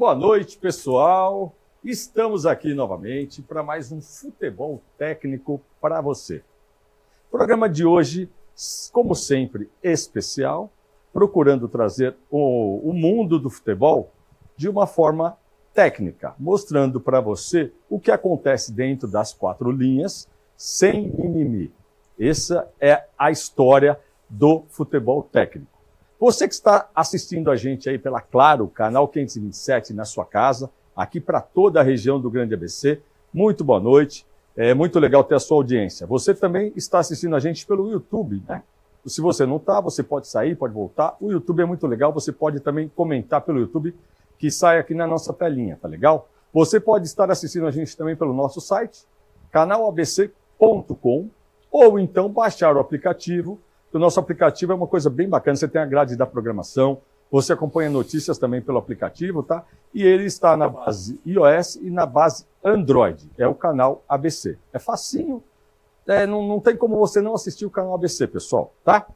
Boa noite, pessoal. Estamos aqui novamente para mais um futebol técnico para você. O programa de hoje, como sempre, especial, procurando trazer o mundo do futebol de uma forma técnica, mostrando para você o que acontece dentro das quatro linhas, sem mimimi. Essa é a história do futebol técnico. Você que está assistindo a gente aí pela Claro, canal 527 na sua casa, aqui para toda a região do Grande ABC, muito boa noite, é muito legal ter a sua audiência. Você também está assistindo a gente pelo YouTube, né? Se você não está, você pode sair, pode voltar. O YouTube é muito legal, você pode também comentar pelo YouTube, que sai aqui na nossa telinha, tá legal? Você pode estar assistindo a gente também pelo nosso site, canalabc.com, ou então baixar o aplicativo. O nosso aplicativo é uma coisa bem bacana, você tem a grade da programação, você acompanha notícias também pelo aplicativo, tá? E ele está na base iOS e na base Android, é o canal ABC. É facinho, não tem como você não assistir o canal ABC, pessoal, tá?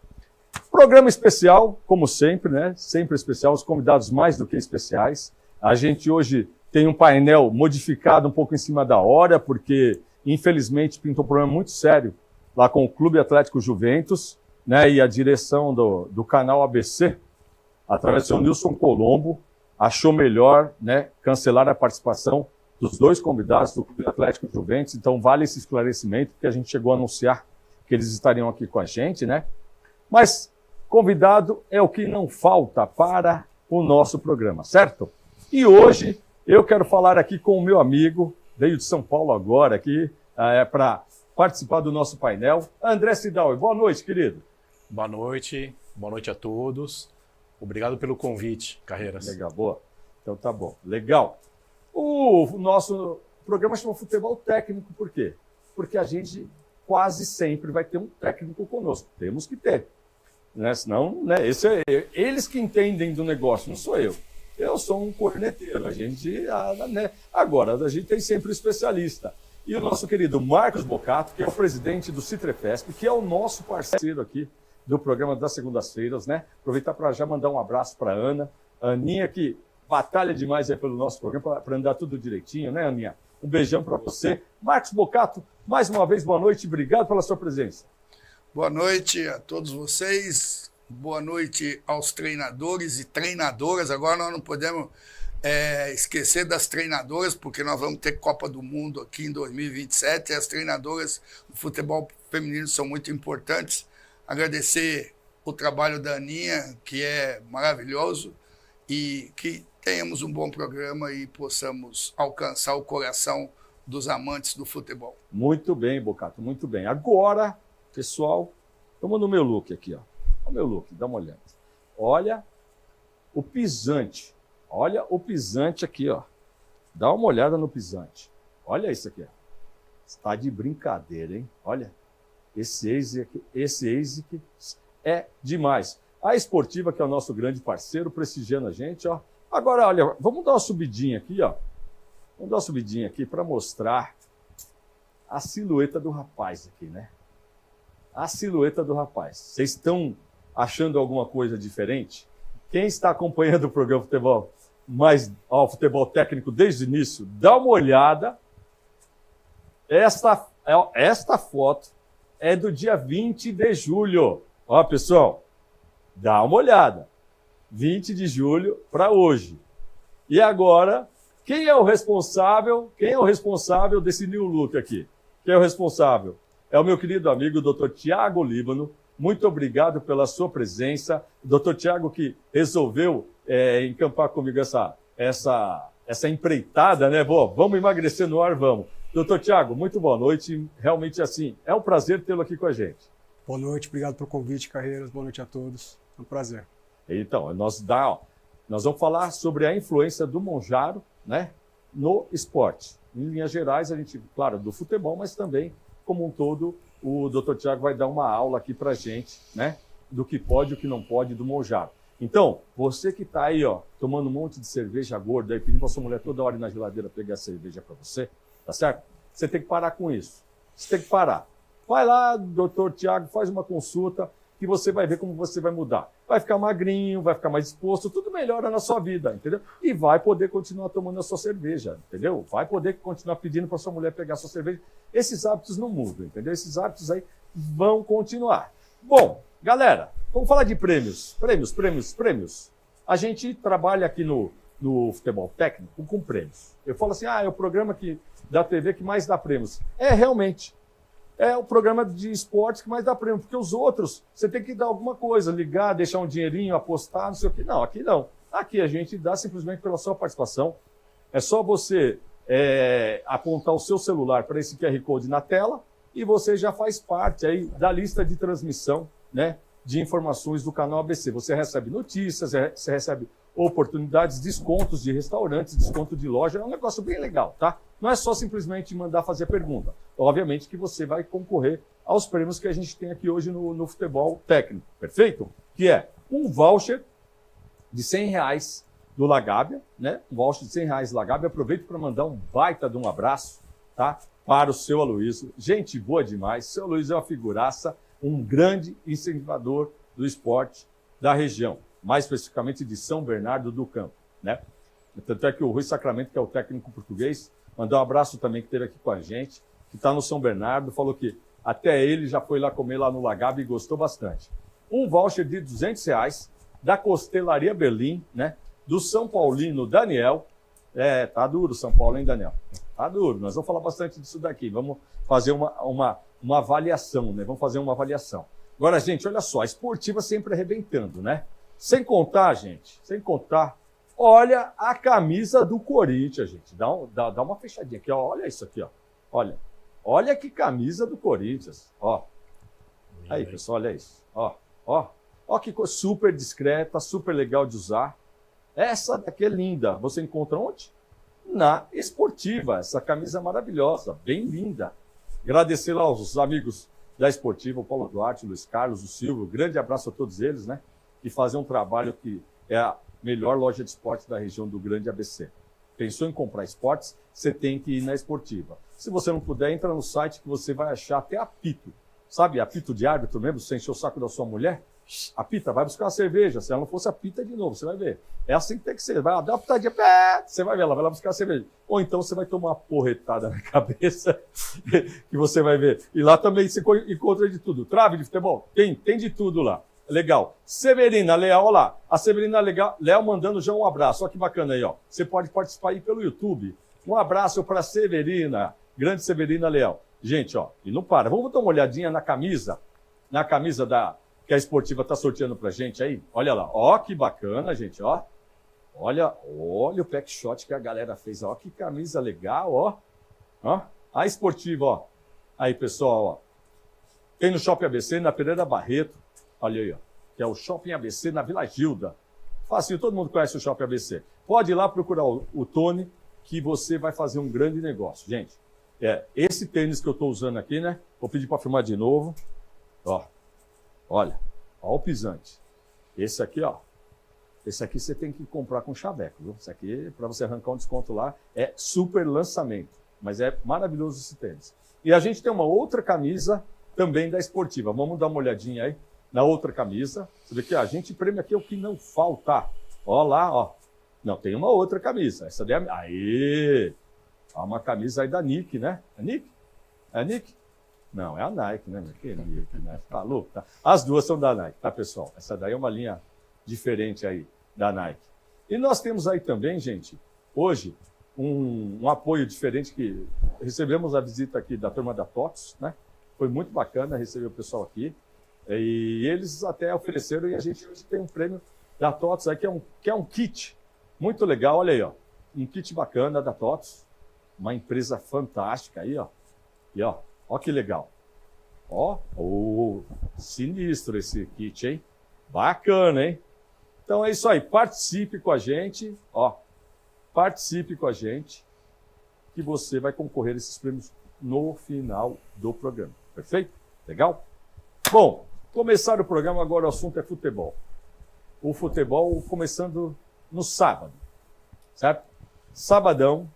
Programa especial, como sempre, né? Sempre especial, os convidados mais do que especiais. A gente hoje tem um painel modificado um pouco em cima da hora, porque infelizmente pintou um problema muito sério lá com o Clube Atlético Juventus, né, e a direção do canal ABC, através do seu Nilson Colombo, achou melhor, né, cancelar a participação dos dois convidados do Clube Atlético Juventus. Então vale esse esclarecimento, porque a gente chegou a anunciar que eles estariam aqui com a gente, né? Mas convidado é o que não falta para o nosso programa, certo? E hoje eu quero falar aqui com o meu amigo, veio de São Paulo agora aqui, para participar do nosso painel, André Sidauer. Boa noite, querido. Boa noite a todos. Obrigado pelo convite, Carreiras. Legal, boa. Então tá bom. Legal. O nosso programa chama Futebol Técnico, por quê? Porque a gente quase sempre vai ter um técnico conosco. Temos que ter. Né? Senão, né, eles que entendem do negócio, não sou eu. Eu sou um corneteiro. Agora, a gente tem sempre um especialista. E o nosso querido Marcos Bocato, que é o presidente do Citrefesp, que é o nosso parceiro aqui do programa das segundas-feiras, né? Aproveitar para já mandar um abraço para a Ana. A Aninha, que batalha demais aí pelo nosso programa para andar tudo direitinho, né, Aninha? Um beijão para você. Marcos Bocato, mais uma vez, boa noite. Obrigado pela sua presença. Boa noite a todos vocês. Boa noite aos treinadores e treinadoras. Agora nós não podemos esquecer das treinadoras, porque nós vamos ter Copa do Mundo aqui em 2027 e as treinadoras do futebol feminino são muito importantes. Agradecer o trabalho da Aninha, que é maravilhoso, e que tenhamos um bom programa e possamos alcançar o coração dos amantes do futebol. Muito bem, Bocato, muito bem. Agora, pessoal, vamos no meu look aqui, ó. Olha o meu look, dá uma olhada. Olha o pisante. Olha o pisante aqui, ó. Dá uma olhada no pisante. Olha isso aqui, ó. Está de brincadeira, hein? Olha. Esse ASIC é demais. A Esportiva, que é o nosso grande parceiro, prestigiando a gente, ó. Agora, olha, vamos dar uma subidinha aqui, ó. Vamos dar uma subidinha aqui para mostrar a silhueta do rapaz aqui, né? A silhueta do rapaz. Vocês estão achando alguma coisa diferente? Quem está acompanhando o programa Futebol Técnico desde o início, dá uma olhada. Esta foto é do dia 20 de julho. Ó, pessoal, dá uma olhada. 20 de julho para hoje. E agora, quem é o responsável desse new look aqui? Quem é o responsável? É o meu querido amigo, Dr. Tiago Líbano. Muito obrigado pela sua presença. O Dr. Tiago que resolveu encampar comigo essa empreitada, né? Bom, vamos emagrecer no ar, vamos. Doutor Tiago, muito boa noite. Realmente, assim, é um prazer tê-lo aqui com a gente. Boa noite, obrigado pelo convite, Carreiras. Boa noite a todos. É um prazer. Então, nós vamos falar sobre a influência do Monjaro, né, no esporte. Em linhas gerais, a gente, claro, do futebol, mas também, como um todo, o Dr. Tiago vai dar uma aula aqui pra gente, né, do que pode e o que não pode do Monjaro. Então, você que está aí, ó, tomando um monte de cerveja gorda, aí pedindo para sua mulher toda hora ir na geladeira pegar cerveja para você, tá certo? Você tem que parar com isso. Você tem que parar. Vai lá, doutor Tiago, faz uma consulta que você vai ver como você vai mudar. Vai ficar magrinho, vai ficar mais disposto, tudo melhora na sua vida, entendeu? E vai poder continuar tomando a sua cerveja, entendeu? Vai poder continuar pedindo para sua mulher pegar a sua cerveja. Esses hábitos não mudam, entendeu? Esses hábitos aí vão continuar. Bom, galera, vamos falar de prêmios. Prêmios. A gente trabalha aqui no futebol técnico com prêmios. Eu falo assim, é o programa da TV que mais dá prêmios. Realmente. É o programa de esportes que mais dá prêmio, porque os outros, você tem que dar alguma coisa, ligar, deixar um dinheirinho, apostar, não sei o quê. Não, aqui não. Aqui a gente dá simplesmente pela sua participação. É só você apontar o seu celular para esse QR Code na tela e você já faz parte aí da lista de transmissão, né, de informações do canal ABC. Você recebe notícias, você recebe oportunidades, descontos de restaurantes, desconto de loja. É um negócio bem legal, tá? Não é só simplesmente mandar fazer pergunta. Obviamente que você vai concorrer aos prêmios que a gente tem aqui hoje no futebol técnico, perfeito? Que é um voucher de R$100 do Lagábia, né? Um voucher de R$100 do Lagábia. Aproveito para mandar um baita de um abraço, tá? Para o seu Aloysio. Gente boa demais. Seu Aloysio é uma figuraça, um grande incentivador do esporte da região, mais especificamente de São Bernardo do Campo, né? Tanto é que o Rui Sacramento, que é o técnico português, mandou um abraço também, que esteve aqui com a gente, que está no São Bernardo, falou que até ele já foi lá comer lá no Lagábia e gostou bastante. Um voucher de R$200 da Costelaria Berlim, né? Do São Paulino Daniel. Tá duro São Paulo, hein, Daniel? Tá duro. Nós vamos falar bastante disso daqui. Vamos fazer uma avaliação, né? Vamos fazer uma avaliação. Agora, gente, olha só, a esportiva sempre arrebentando, né? Sem contar, gente, olha a camisa do Corinthians, gente. Dá uma fechadinha aqui, ó. Olha isso aqui, ó. Olha que camisa do Corinthians, ó. Aí, pessoal, olha isso. Ó que coisa super discreta, super legal de usar. Essa daqui é linda. Você encontra onde? Na Esportiva. Essa camisa maravilhosa, bem linda. Agradecer lá aos amigos da Esportiva, o Paulo Duarte, o Luiz Carlos, o Silvio. Grande abraço a todos eles, né? Que fazem um trabalho que é a melhor loja de esportes da região do Grande ABC. Pensou em comprar esportes? Você tem que ir na Esportiva. Se você não puder, entra no site que você vai achar até apito. Sabe, apito de árbitro mesmo, sem encher o saco da sua mulher? Apita, vai buscar uma cerveja. Se ela não fosse, apita de novo, você vai ver. É assim que tem que ser. Vai lá, dá uma pitadinha, você vai ver, ela vai lá buscar a cerveja. Ou então você vai tomar uma porretada na cabeça, que você vai ver. E lá também você encontra de tudo. Trave de futebol? Tem de tudo lá. Legal. Severina Leal, olha lá. A Severina Leal mandando já um abraço. Olha que bacana aí, ó. Você pode participar aí pelo YouTube. Um abraço para Severina, grande Severina Leal. Gente, ó, e não para. Vamos dar uma olhadinha na camisa que a Esportiva está sorteando pra gente aí. Olha lá. Ó, que bacana, gente, ó. Olha o pack shot que a galera fez. Ó, que camisa legal, ó. A Esportiva, ó. Aí, pessoal, ó. Tem no Shopping ABC, na Pereira Barreto. Olha aí, ó, que é o Shopping ABC na Vila Gilda. Fácil, todo mundo conhece o Shopping ABC. Pode ir lá procurar o Tony, que você vai fazer um grande negócio. Gente, esse tênis que eu estou usando aqui, né? Vou pedir para filmar de novo. Ó, olha, ó o pisante. Esse aqui, ó. Esse aqui você tem que comprar com chaveco, viu? Esse aqui, para você arrancar um desconto lá, é super lançamento. Mas é maravilhoso esse tênis. E a gente tem uma outra camisa também da Esportiva. Vamos dar uma olhadinha aí na outra camisa. Você vê que a gente premia aqui o que não falta. Ó lá, ó. Não, tem uma outra camisa. Essa daí é Aê! Há uma camisa aí da Nike, né? É Nike? É a Nike? Não, é a Nike, né? Que Nike, né? Tá louco, tá? As duas são da Nike, tá, pessoal? Essa daí é uma linha diferente aí da Nike. E nós temos aí também, gente, hoje, um apoio diferente que recebemos a visita aqui da turma da TOTS, né? Foi muito bacana receber o pessoal aqui. E eles até ofereceram, e a gente hoje tem um prêmio da TOTS aí, que é um kit muito legal. Olha aí, ó. Um kit bacana da TOTS. Uma empresa fantástica aí, ó. E ó que legal. Ó, sinistro esse kit, hein? Bacana, hein? Então é isso aí. Participe com a gente, ó. Participe com a gente, que você vai concorrer a esses prêmios no final do programa. Perfeito? Legal? Bom, começar o programa, agora o assunto é futebol. O futebol começando no sábado, certo? Sabadão.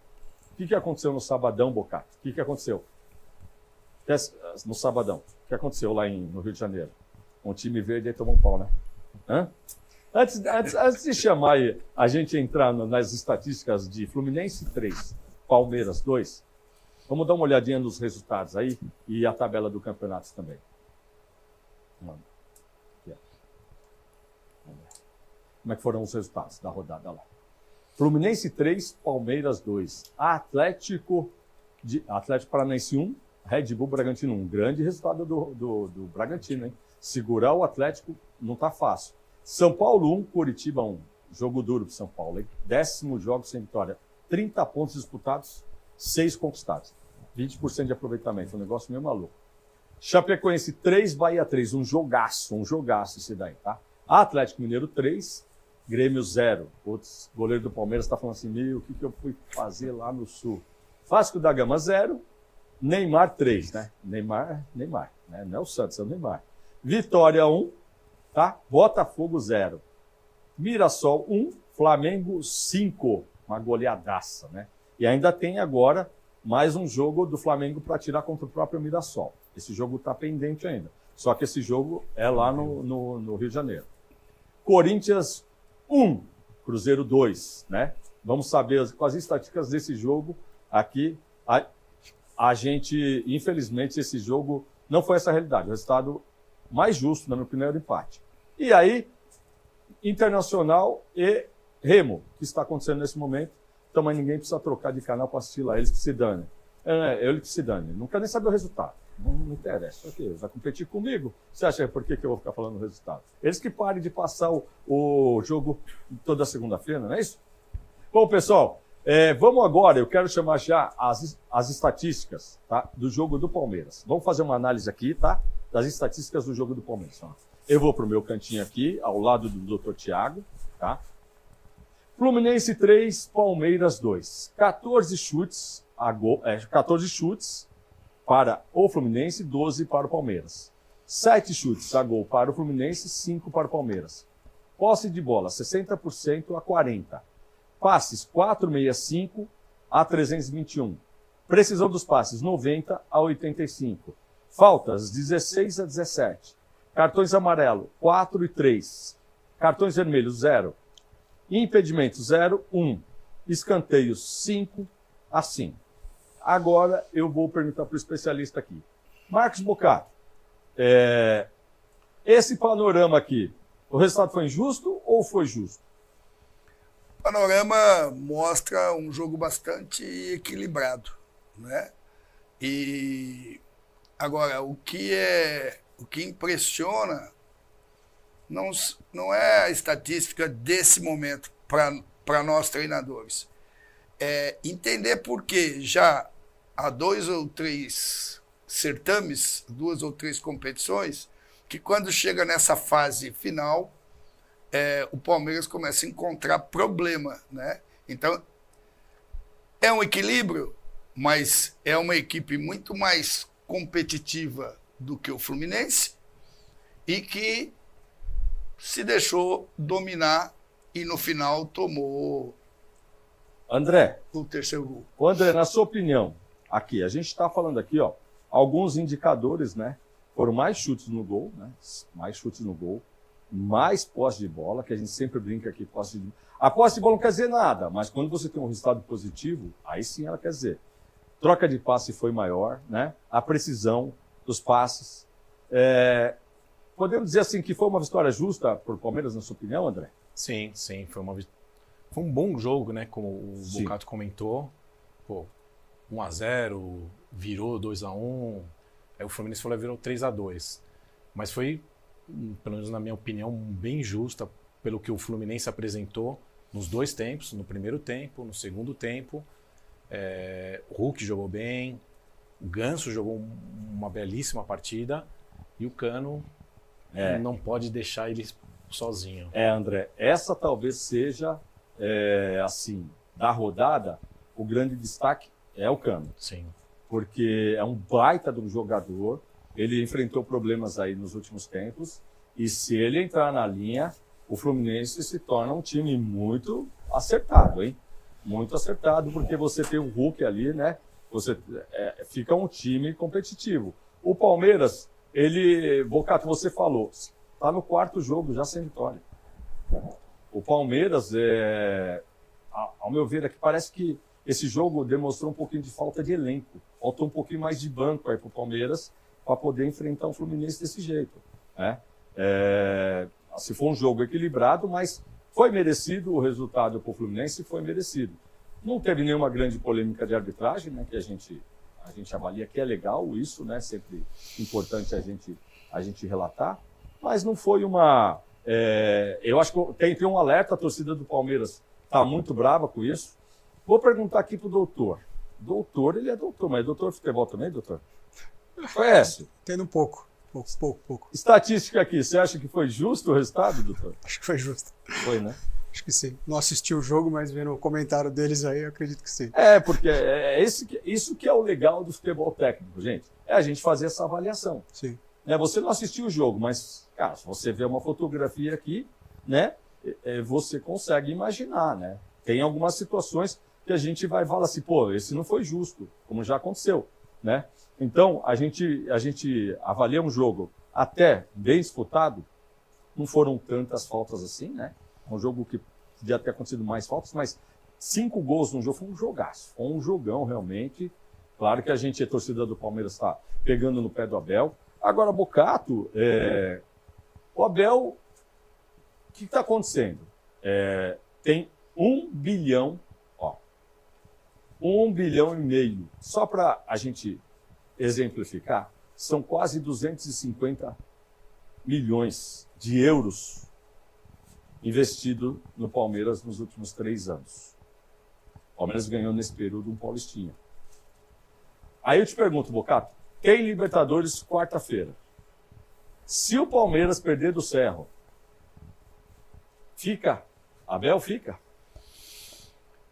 O que aconteceu no sabadão, Bocato? O que aconteceu? No sabadão. O que aconteceu lá no Rio de Janeiro? Um time verde aí tomou um pau, né? Hã? Antes de chamar aí, a gente entrar nas estatísticas de Fluminense 3, Palmeiras 2, vamos dar uma olhadinha nos resultados aí e a tabela do campeonato também. Como é que foram os resultados da rodada lá? Fluminense 3, Palmeiras 2. Atlético Paranaense 1, Red Bull Bragantino 1. Grande resultado do Bragantino, hein? Segurar o Atlético não tá fácil. São Paulo 1, Curitiba 1. Jogo duro para São Paulo, hein? 10º jogo sem vitória. 30 pontos disputados, 6 conquistados. 20% de aproveitamento, um negócio meio maluco. Chapecoense 3, Bahia 3. Um jogaço esse daí, tá? Atlético Mineiro 3, Grêmio 0. Putz, goleiro do Palmeiras está falando assim, o que eu fui fazer lá no Sul? Vasco da Gama 0, Neymar 3, né? Neymar, né? Não é o Santos, é o Neymar. Vitória 1, tá? Botafogo 0. Mirassol 1, Flamengo 5. Uma goleadaça, né? E ainda tem agora mais um jogo do Flamengo para tirar contra o próprio Mirassol. Esse jogo está pendente ainda. Só que esse jogo é lá no Rio de Janeiro. Corinthians 1, Cruzeiro 2, né? Vamos saber com as estatísticas desse jogo aqui. A gente, infelizmente, esse jogo não foi essa a realidade. O resultado mais justo, na minha opinião, era o empate. E aí, Internacional e Remo, que está acontecendo nesse momento. Então, mas ninguém precisa trocar de canal para assistir lá. Eles que se dane. Ele que se dane. Não quero nem saber o resultado. Não interessa. Okay, vai competir comigo? Você acha por que eu vou ficar falando o resultado? Eles que parem de passar o jogo toda segunda-feira, não é isso? Bom, pessoal, vamos agora. Eu quero chamar já as estatísticas, tá, do jogo do Palmeiras. Vamos fazer uma análise aqui, tá? Das estatísticas do jogo do Palmeiras. Ó. Eu vou para o meu cantinho aqui, ao lado do Dr. Thiago, tá? Fluminense 3, Palmeiras 2. 14 chutes para o Fluminense, 12 para o Palmeiras. 7 chutes a gol para o Fluminense, 5 para o Palmeiras. Posse de bola, 60% a 40%. Passes, 465 a 321. Precisão dos passes, 90 a 85. Faltas, 16 a 17. Cartões amarelo, 4 e 3. Cartões vermelhos, 0. Impedimentos, 0, 1. Escanteios, 5 a 5. Agora eu vou perguntar para o especialista aqui. Marcos Bocato, esse panorama aqui, o resultado foi injusto ou foi justo? O panorama mostra um jogo bastante equilibrado, né? E agora, o que impressiona não é a estatística desse momento para nós treinadores. É entender por que já há 2 ou 3 certames, 2 ou 3 competições, que quando chega nessa fase final, o Palmeiras começa a encontrar problema, né? Então, é um equilíbrio, mas é uma equipe muito mais competitiva do que o Fluminense e que se deixou dominar e no final tomou André, o terceiro gol. André, na sua opinião, aqui, a gente está falando aqui, ó, alguns indicadores, né? Foram mais chutes no gol, né? Mais chutes no gol, mais posse de bola, que a gente sempre brinca aqui, a posse de bola não quer dizer nada, mas quando você tem um resultado positivo, aí sim ela quer dizer. Troca de passe foi maior, né? A precisão dos passes. Podemos dizer assim que foi uma vitória justa para o Palmeiras, na sua opinião, André? Sim, foi um bom jogo, né? Como o Bocato comentou. Pô, 1-0, virou 2-1, aí o Fluminense virou 3-2. Mas foi, pelo menos na minha opinião, bem justa pelo que o Fluminense apresentou nos 2 tempos, no primeiro tempo, no segundo tempo. O Hulk jogou bem, o Ganso jogou uma belíssima partida e o Cano não pode deixar ele sozinho. André, essa talvez seja, assim, da rodada, o grande destaque é o Cano. Sim. Porque é um baita de um jogador, ele enfrentou problemas aí nos últimos tempos, e se ele entrar na linha, o Fluminense se torna um time muito acertado, hein? Muito acertado, porque você tem o Hulk ali, né? Fica um time competitivo. O Palmeiras Bocato, você falou, está no 4º jogo já sem vitória. O Palmeiras, ao meu ver, aqui parece que esse jogo demonstrou um pouquinho de falta de elenco. Faltou um pouquinho mais de banco aí para o Palmeiras para poder enfrentar o Fluminense desse jeito, né? Se for um jogo equilibrado, mas foi merecido o resultado para o Fluminense, foi merecido. Não teve nenhuma grande polêmica de arbitragem, né, que a gente avalia que é legal isso, né, sempre importante a gente relatar, mas não foi uma... eu acho que tem um alerta, a torcida do Palmeiras está muito brava com isso. Vou perguntar aqui para o doutor. Doutor, ele é doutor, mas é doutor de futebol também, doutor? Conhece? Entendo um pouco. Pouco. Estatística aqui, você acha que foi justo o resultado, doutor? Acho que foi justo. Foi, né? Acho que sim. Não assisti o jogo, mas vendo o comentário deles aí, eu acredito que sim. Porque isso que é o legal do futebol técnico, gente. É a gente fazer essa avaliação. Sim. Você não assistiu o jogo, mas, cara, se você vê uma fotografia aqui, né, você consegue imaginar, né? Tem algumas situações que a gente vai falar assim, pô, esse não foi justo, como já aconteceu, né? Então, a gente avalia um jogo até bem disputado, não foram tantas faltas assim, né? Um jogo que podia ter acontecido mais faltas, mas 5 gols num jogo foi um jogaço, foi um jogão realmente. Claro que a gente, a torcida do Palmeiras, está pegando no pé do Abel. Agora, Bocato, o Abel, o que está acontecendo? Tem 1 bilhão, 1,5 bilhão, só para a gente exemplificar, são quase 250 milhões de euros investido no Palmeiras nos últimos 3 anos. O Palmeiras ganhou nesse período um Paulistinha. Aí eu te pergunto, Bocato, tem Libertadores quarta-feira. Se o Palmeiras perder do Cerro, fica? Abel fica?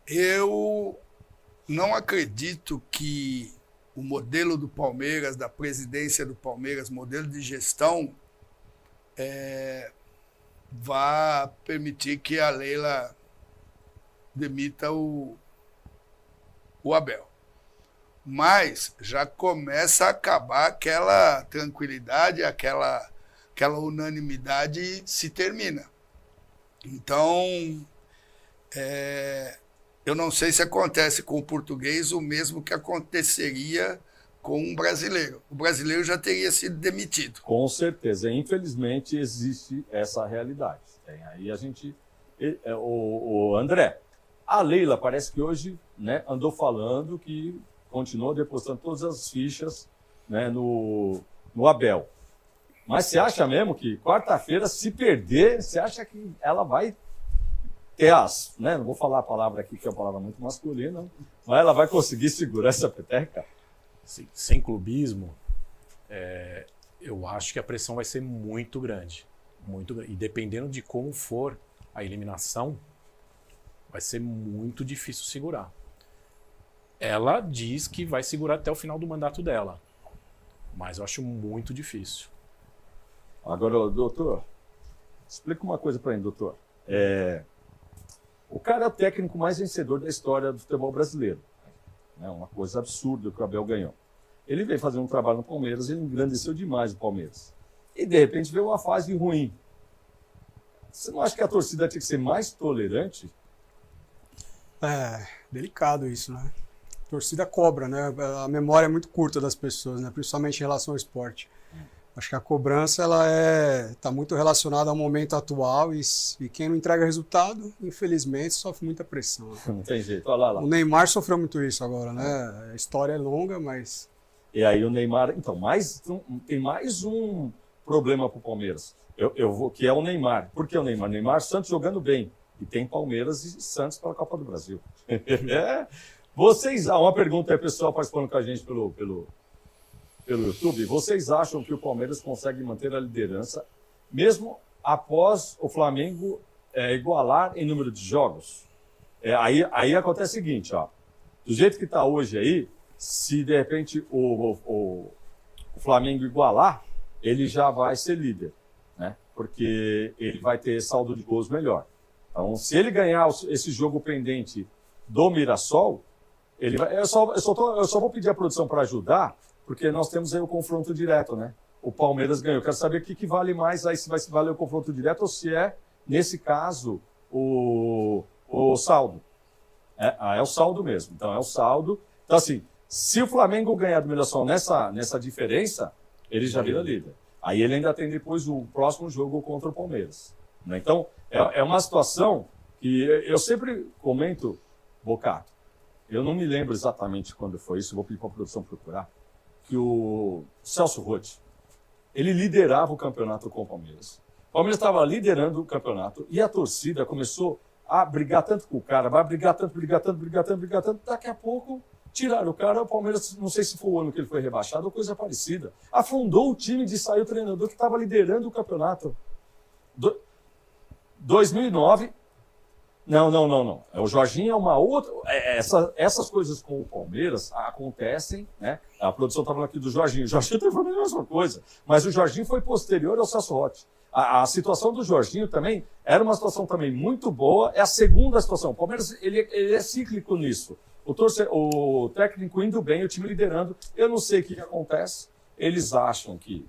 Eu não acredito que o modelo do Palmeiras, da presidência do Palmeiras, modelo de gestão, vá permitir que a Leila demita o Abel. Mas já começa a acabar aquela tranquilidade, aquela unanimidade se termina. Então, eu não sei se acontece com o português o mesmo que aconteceria com um brasileiro. O brasileiro já teria sido demitido. Com certeza. Infelizmente, existe essa realidade. Aí a gente... O André, a Leila parece que hoje, né, andou falando que continuou depositando todas as fichas, né, no Abel. Mas você acha mesmo que quarta-feira, se perder, você acha que ela vai ter né? Não vou falar a palavra aqui, que é uma palavra muito masculina, mas ela vai conseguir segurar essa peteca? Sem clubismo, eu acho que a pressão vai ser muito grande. Muito grande. E dependendo de como for a eliminação, vai ser muito difícil segurar. Ela diz que vai segurar até o final do mandato dela, mas eu acho muito difícil. Agora, doutor, explica uma coisa para mim, doutor. O cara é o técnico mais vencedor da história do futebol brasileiro. É uma coisa absurda que o Abel ganhou. Ele veio fazer um trabalho no Palmeiras, ele engrandeceu demais o Palmeiras. E, de repente, veio uma fase ruim. Você não acha que a torcida tinha que ser mais tolerante? Delicado isso, né? A torcida cobra, né? A memória é muito curta das pessoas, né? Principalmente em relação ao esporte. Acho que a cobrança ela está muito relacionada ao momento atual e quem não entrega resultado, infelizmente, sofre muita pressão. Não tem jeito, olha lá. O Neymar sofreu muito isso agora, né? A história é longa, mas... E aí o Neymar... Então, tem mais um problema para o Palmeiras, que é o Neymar. Por que o Neymar? Neymar, Santos jogando bem. E tem Palmeiras e Santos pela Copa do Brasil. Uma pergunta aí, pessoal, participando com a gente pelo YouTube. Vocês acham que o Palmeiras consegue manter a liderança mesmo após o Flamengo igualar em número de jogos? Aí acontece o seguinte, ó. Do jeito que está hoje aí, se de repente o Flamengo igualar, ele já vai ser líder, né? Porque ele vai ter saldo de gols melhor. Então, se ele ganhar esse jogo pendente do Mirassol, ele vai... Eu só vou pedir a produção para ajudar, porque nós temos aí o confronto direto, né? o Palmeiras ganhou. Quero saber o que vale mais aí, se vai valer o confronto direto ou se é, nesse caso, o saldo. É o saldo mesmo. Então, é o saldo. Então, assim, se o Flamengo ganhar do Mirassol nessa diferença, ele já vira líder. Aí ele ainda tem depois o próximo jogo contra o Palmeiras. Né? Então, é uma situação que eu sempre comento, Bocato, eu não me lembro exatamente quando foi isso, vou pedir para a produção procurar, que o Celso Roth, ele liderava o campeonato com o Palmeiras. O Palmeiras estava liderando o campeonato e a torcida começou a brigar tanto com o cara, vai brigar tanto, daqui a pouco tiraram o cara, o Palmeiras, não sei se foi o ano que ele foi rebaixado ou coisa parecida, afundou o time de sair o treinador que estava liderando o campeonato. 2009, não. O Jorginho é uma outra. Essas coisas com o Palmeiras acontecem, né? A produção está falando aqui do Jorginho. O Jorginho está falando a mesma coisa, mas o Jorginho foi posterior ao Celso Roth. A situação do Jorginho também era uma situação também muito boa. É a segunda situação. O Palmeiras ele é cíclico nisso. O técnico indo bem, o time liderando. Eu não sei o que acontece. Eles acham que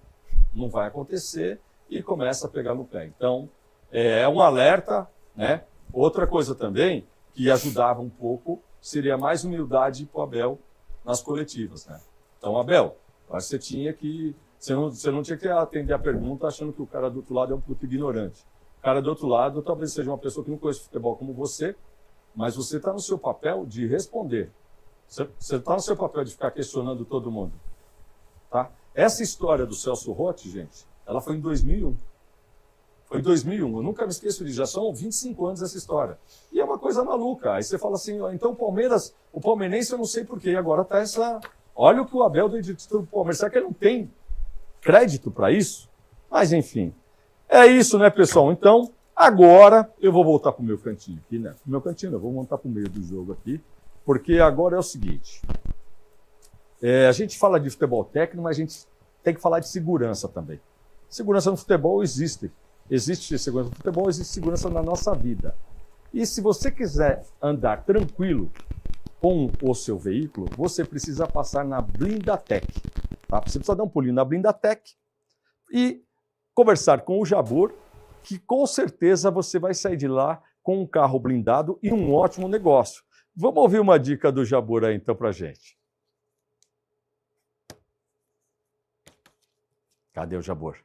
não vai acontecer e começa a pegar no pé. Então, é um alerta, né? Outra coisa também que ajudava um pouco seria mais humildade para o Abel nas coletivas, né? Então, Abel, acho que você tinha que... Você não tinha que atender a pergunta achando que o cara do outro lado é um puto ignorante. O cara do outro lado talvez seja uma pessoa que não conhece futebol como você, mas você está no seu papel de responder. Você está no seu papel de ficar questionando todo mundo. Tá? Essa história do Celso Roth, gente, ela foi em 2001. Foi em 2001, eu nunca me esqueço disso, já são 25 anos essa história. E é uma coisa maluca. Aí você fala assim, então o palmeirense eu não sei porquê, agora tá essa... Olha o que o Abel deu de título do Palmeiras, será que ele não tem crédito para isso? Mas enfim, é isso, né, pessoal? Então, agora eu vou voltar para o meu cantinho aqui, né? O meu cantinho, eu vou montar para o meio do jogo aqui, porque agora é o seguinte, a gente fala de futebol técnico, mas a gente tem que falar de segurança também. Segurança no futebol existe. Existe segurança no futebol, existe segurança na nossa vida. E se você quiser andar tranquilo com o seu veículo, você precisa passar na Blindatec. Tá? Você precisa dar um pulinho na Blindatec e conversar com o Jabor, que com certeza você vai sair de lá com um carro blindado e um ótimo negócio. Vamos ouvir uma dica do Jabor aí então pra gente. Cadê o Jabor?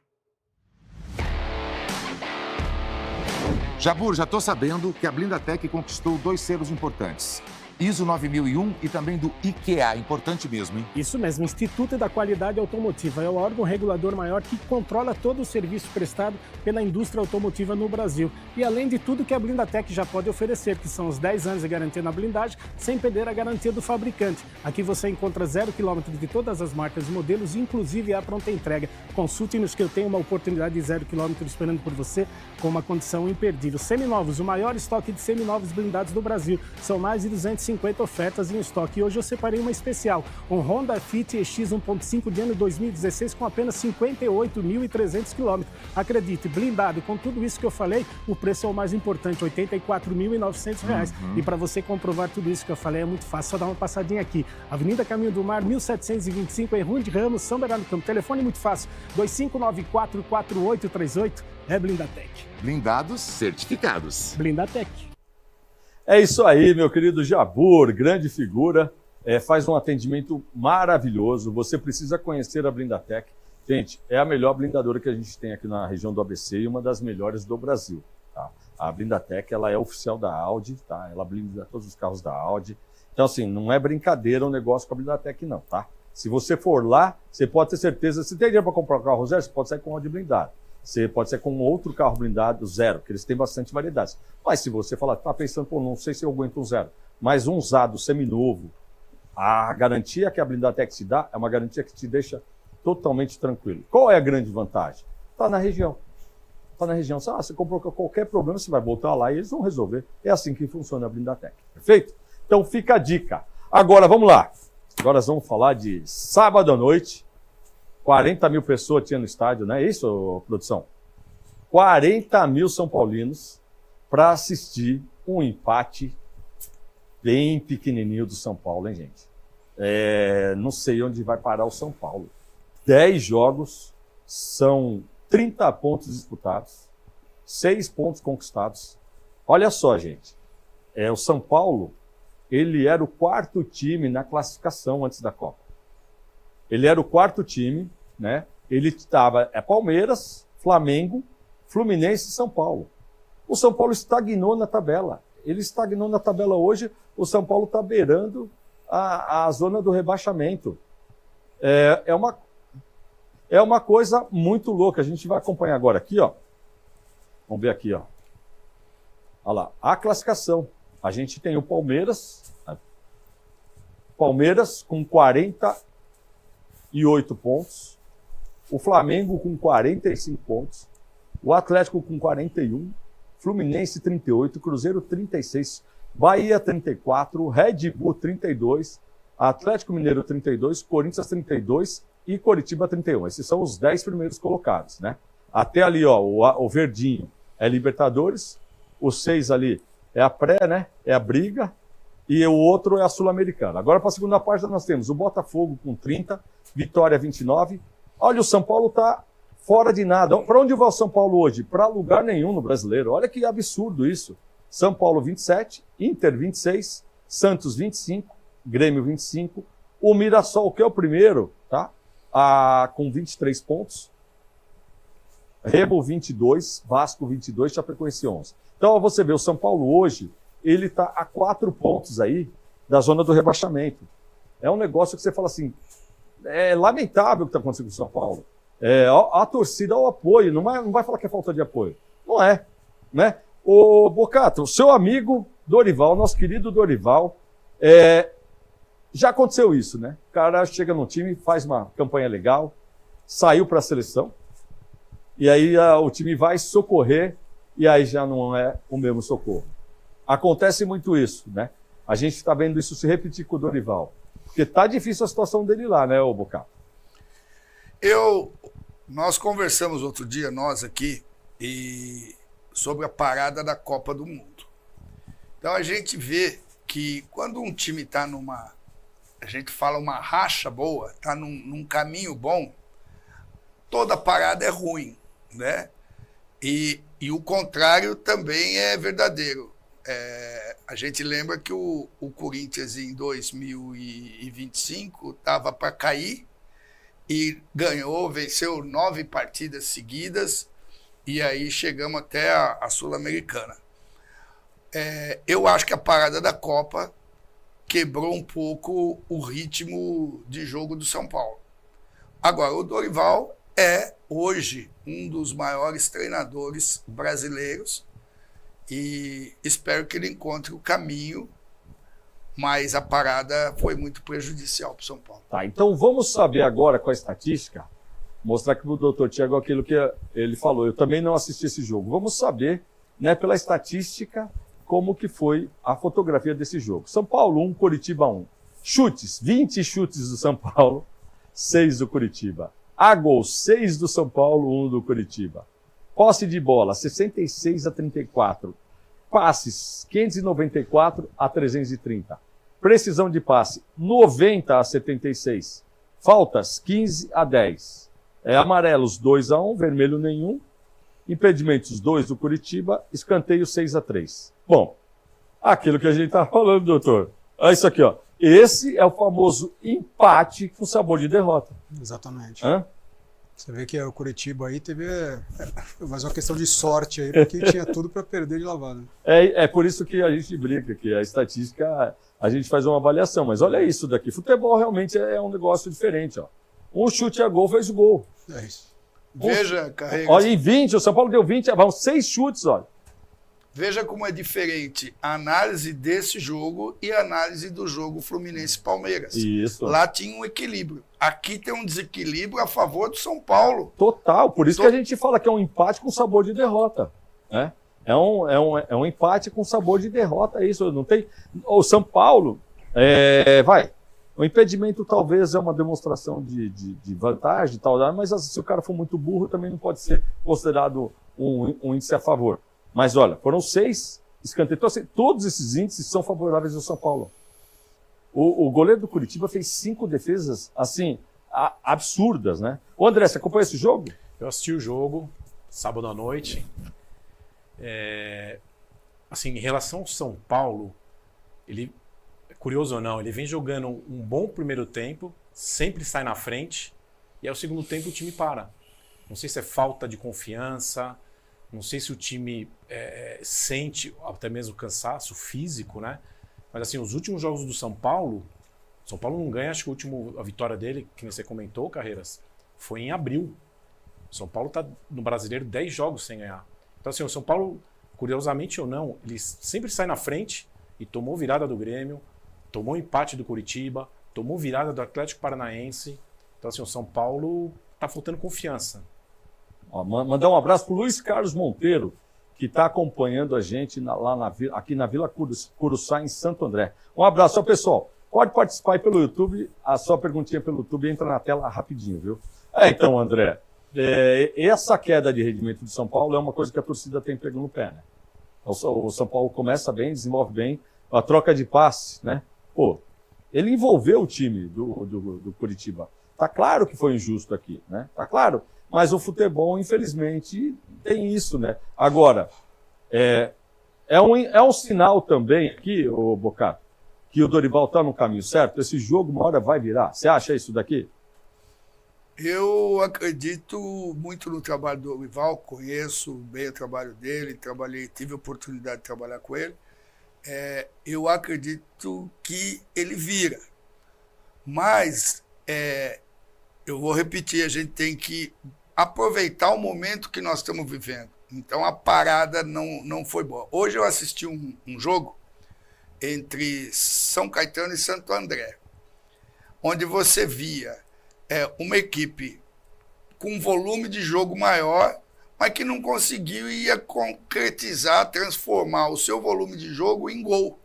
Jabur, já estou sabendo que a Blindatec conquistou 2 selos importantes. ISO 9001 e também do IQA, importante mesmo, hein? Isso mesmo, Instituto da Qualidade Automotiva é o órgão regulador maior que controla todo o serviço prestado pela indústria automotiva no Brasil. E além de tudo que a Blindatec já pode oferecer, que são os 10 anos de garantia na blindagem, sem perder a garantia do fabricante. Aqui você encontra 0 km de todas as marcas e modelos, inclusive a pronta entrega. Consulte-nos que eu tenho uma oportunidade de 0 km esperando por você com uma condição imperdível. Seminovos, o maior estoque de seminovos blindados do Brasil. São mais de 250 ofertas em estoque. E hoje eu separei uma especial, um Honda Fit EX 1.5 de ano 2016 com apenas 58.300 km. Acredite, blindado, com tudo isso que eu falei, o preço é o mais importante, R$ 84.900. E para você comprovar tudo isso que eu falei é muito fácil, só dar uma passadinha aqui. Avenida Caminho do Mar, 1725, em Rua de Ramos, São Bernardo do Campo. Telefone muito fácil, 2594-4838, é Blindatec. Blindados certificados. Blindatec. É isso aí, meu querido Jabur, grande figura, faz um atendimento maravilhoso. Você precisa conhecer a Blindatec. Gente, é a melhor blindadora que a gente tem aqui na região do ABC e uma das melhores do Brasil. Tá? A Blindatec, ela é oficial da Audi, tá? Ela blinda todos os carros da Audi. Então, assim, não é brincadeira o negócio com a Blindatec, não, tá? Se você for lá, você pode ter certeza, se tem dinheiro para comprar um carro zero, você pode sair com um Audi blindado. Você pode ser com outro carro blindado zero, que eles têm bastante variedades. Mas se você falar, tá pensando, pô, não sei se eu aguento um zero, mas um usado seminovo, a garantia que a Blindatec te dá é uma garantia que te deixa totalmente tranquilo. Qual é a grande vantagem? Está na região. Está na região. Você comprou qualquer problema, você vai voltar lá e eles vão resolver. É assim que funciona a Blindatec. Perfeito? Então fica a dica. Agora, vamos lá. Agora nós vamos falar de sábado à noite. 40 mil pessoas tinha no estádio, não é isso, produção? 40 mil São Paulinos para assistir um empate bem pequenininho do São Paulo, hein, gente? Não sei onde vai parar o São Paulo. 10 jogos são 30 pontos disputados, 6 pontos conquistados. Olha só, gente, o São Paulo, ele era o 4º time na classificação antes da Copa. Ele era o 4º time, né? Ele estava Palmeiras, Flamengo, Fluminense e São Paulo. O São Paulo estagnou na tabela. Ele estagnou na tabela hoje, o São Paulo está beirando a zona do rebaixamento. É uma coisa muito louca. A gente vai acompanhar agora aqui, ó. Vamos ver aqui, ó. Olha lá, a classificação. A gente tem o Palmeiras. Palmeiras com 48 pontos. O Flamengo com 45 pontos. O Atlético com 41. Fluminense 38. Cruzeiro 36. Bahia 34. Red Bull 32. Atlético Mineiro 32. Corinthians 32. E Coritiba 31. Esses são os 10 primeiros colocados, né? Até ali, ó, o verdinho é Libertadores. O 6 ali é a pré, né? É a briga. E o outro é a Sul-Americana. Agora, para a segunda página, nós temos o Botafogo com 30, Vitória 29. Olha, o São Paulo está fora de nada. Para onde vai o São Paulo hoje? Para lugar nenhum no Brasileiro. Olha que absurdo isso. São Paulo 27, Inter 26, Santos 25, Grêmio 25. O Mirassol, que é o primeiro, tá? Com 23 pontos. Remo 22, Vasco 22, Chapecoense 11. Então, você vê, o São Paulo hoje, ele está a 4 pontos aí da zona do rebaixamento. É um negócio que você fala assim, é lamentável o que está acontecendo com o São Paulo. A torcida, o apoio, não vai falar que é falta de apoio. Não é, né? Ô, Bocato, o seu amigo Dorival, nosso querido Dorival, já aconteceu isso, né? O cara chega no time, faz uma campanha legal, saiu para a seleção, e aí o time vai socorrer, e aí já não é o mesmo socorro. Acontece muito isso, né? A gente está vendo isso se repetir com o Dorival. Porque tá difícil a situação dele lá, né, ô Bocato? Nós conversamos outro dia, nós aqui, sobre a parada da Copa do Mundo. Então a gente vê que quando um time está a gente fala uma racha boa, está num caminho bom, toda parada é ruim, né? E o contrário também é verdadeiro. A gente lembra que o Corinthians em 2025 estava para cair e venceu 9 partidas seguidas e aí chegamos até a Sul-Americana. Eu acho que a parada da Copa quebrou um pouco o ritmo de jogo do São Paulo. Agora, o Dorival é hoje um dos maiores treinadores brasileiros e espero que ele encontre o caminho, mas a parada foi muito prejudicial para o São Paulo. Tá, então vamos saber agora com a estatística, mostrar aqui para o doutor Thiago aquilo que ele falou. Eu também não assisti esse jogo. Vamos saber, né, pela estatística, como que foi a fotografia desse jogo. São Paulo 1, Coritiba 1. Chutes, 20 chutes do São Paulo, 6 do Coritiba. A gols, 6 do São Paulo, 1 do Coritiba. Posse de bola, 66-34. Passes, 594-330. Precisão de passe, 90-76. Faltas, 15-10. Amarelos, 2-1, vermelho nenhum. Impedimentos, 2 do Coritiba. Escanteio, 6-3. Bom, aquilo que a gente estava falando, doutor. Olha isso aqui, ó. Esse é o famoso empate com sabor de derrota. Exatamente. Hã? Você vê que o Coritiba aí teve mais uma questão de sorte aí, porque tinha tudo para perder de lavada. É por isso que a gente brinca, que a estatística, a gente faz uma avaliação. Mas olha isso daqui, futebol realmente é um negócio diferente. Ó. Um chute a gol fez gol. É isso. Veja, Carreira. Olha, em 20, o São Paulo deu 20, vão 6 chutes, olha. Veja como é diferente a análise desse jogo e a análise do jogo Fluminense-Palmeiras. Isso. Lá tinha um equilíbrio. Aqui tem um desequilíbrio a favor do São Paulo. Total, por isso que a gente fala que é um empate com sabor de derrota. Né? É um empate com sabor de derrota, isso. Não tem... O São Paulo, o impedimento talvez é uma demonstração de vantagem, tal, mas se o cara for muito burro, também não pode ser considerado um índice a favor. Mas olha, foram 6 escanteios. Então, assim, todos esses índices são favoráveis ao São Paulo. O goleiro do Coritiba fez 5 defesas, assim, absurdas, né? Ô André, você acompanhou esse jogo? Eu assisti o jogo sábado à noite. Assim, em relação ao São Paulo, ele, curioso ou não, ele vem jogando um bom primeiro tempo, sempre sai na frente, e aí o segundo tempo o time para. Não sei se é falta de confiança, não sei se o time sente até mesmo cansaço físico, né? Mas assim, os últimos jogos do São Paulo não ganha, acho que a vitória dele, que você comentou, Carreiras, foi em abril. O São Paulo está no Brasileiro 10 jogos sem ganhar. Então assim, o São Paulo, curiosamente ou não, ele sempre sai na frente e tomou virada do Grêmio, tomou empate do Coritiba, tomou virada do Atlético Paranaense. Então assim, o São Paulo está faltando confiança. Ó, mandar um abraço para o Luiz Carlos Monteiro, que está acompanhando a gente aqui na Vila Curuçá, em Santo André. Um abraço, pessoal. Pode participar aí pelo YouTube, a sua perguntinha pelo YouTube entra na tela rapidinho, viu? Então, André, essa queda de rendimento do São Paulo é uma coisa que a torcida tem pego no pé, né? O São Paulo começa bem, desenvolve bem, a troca de passe, né? Pô, ele envolveu o time do Coritiba. Tá claro que foi injusto aqui, né? Tá claro. Mas o futebol, infelizmente, tem isso, né? Agora, é um sinal também aqui, ô Bocato, que o Dorival está no caminho certo. Esse jogo, uma hora vai virar. Você acha isso daqui? Eu acredito muito no trabalho do Dorival, conheço bem o trabalho dele, tive a oportunidade de trabalhar com ele. Eu acredito que ele vira. Mas, eu vou repetir, a gente tem que aproveitar o momento que nós estamos vivendo. Então, a parada não foi boa. Hoje eu assisti um jogo entre São Caetano e Santo André, onde você via uma equipe com um volume de jogo maior, mas que não conseguiu concretizar, transformar o seu volume de jogo em gol.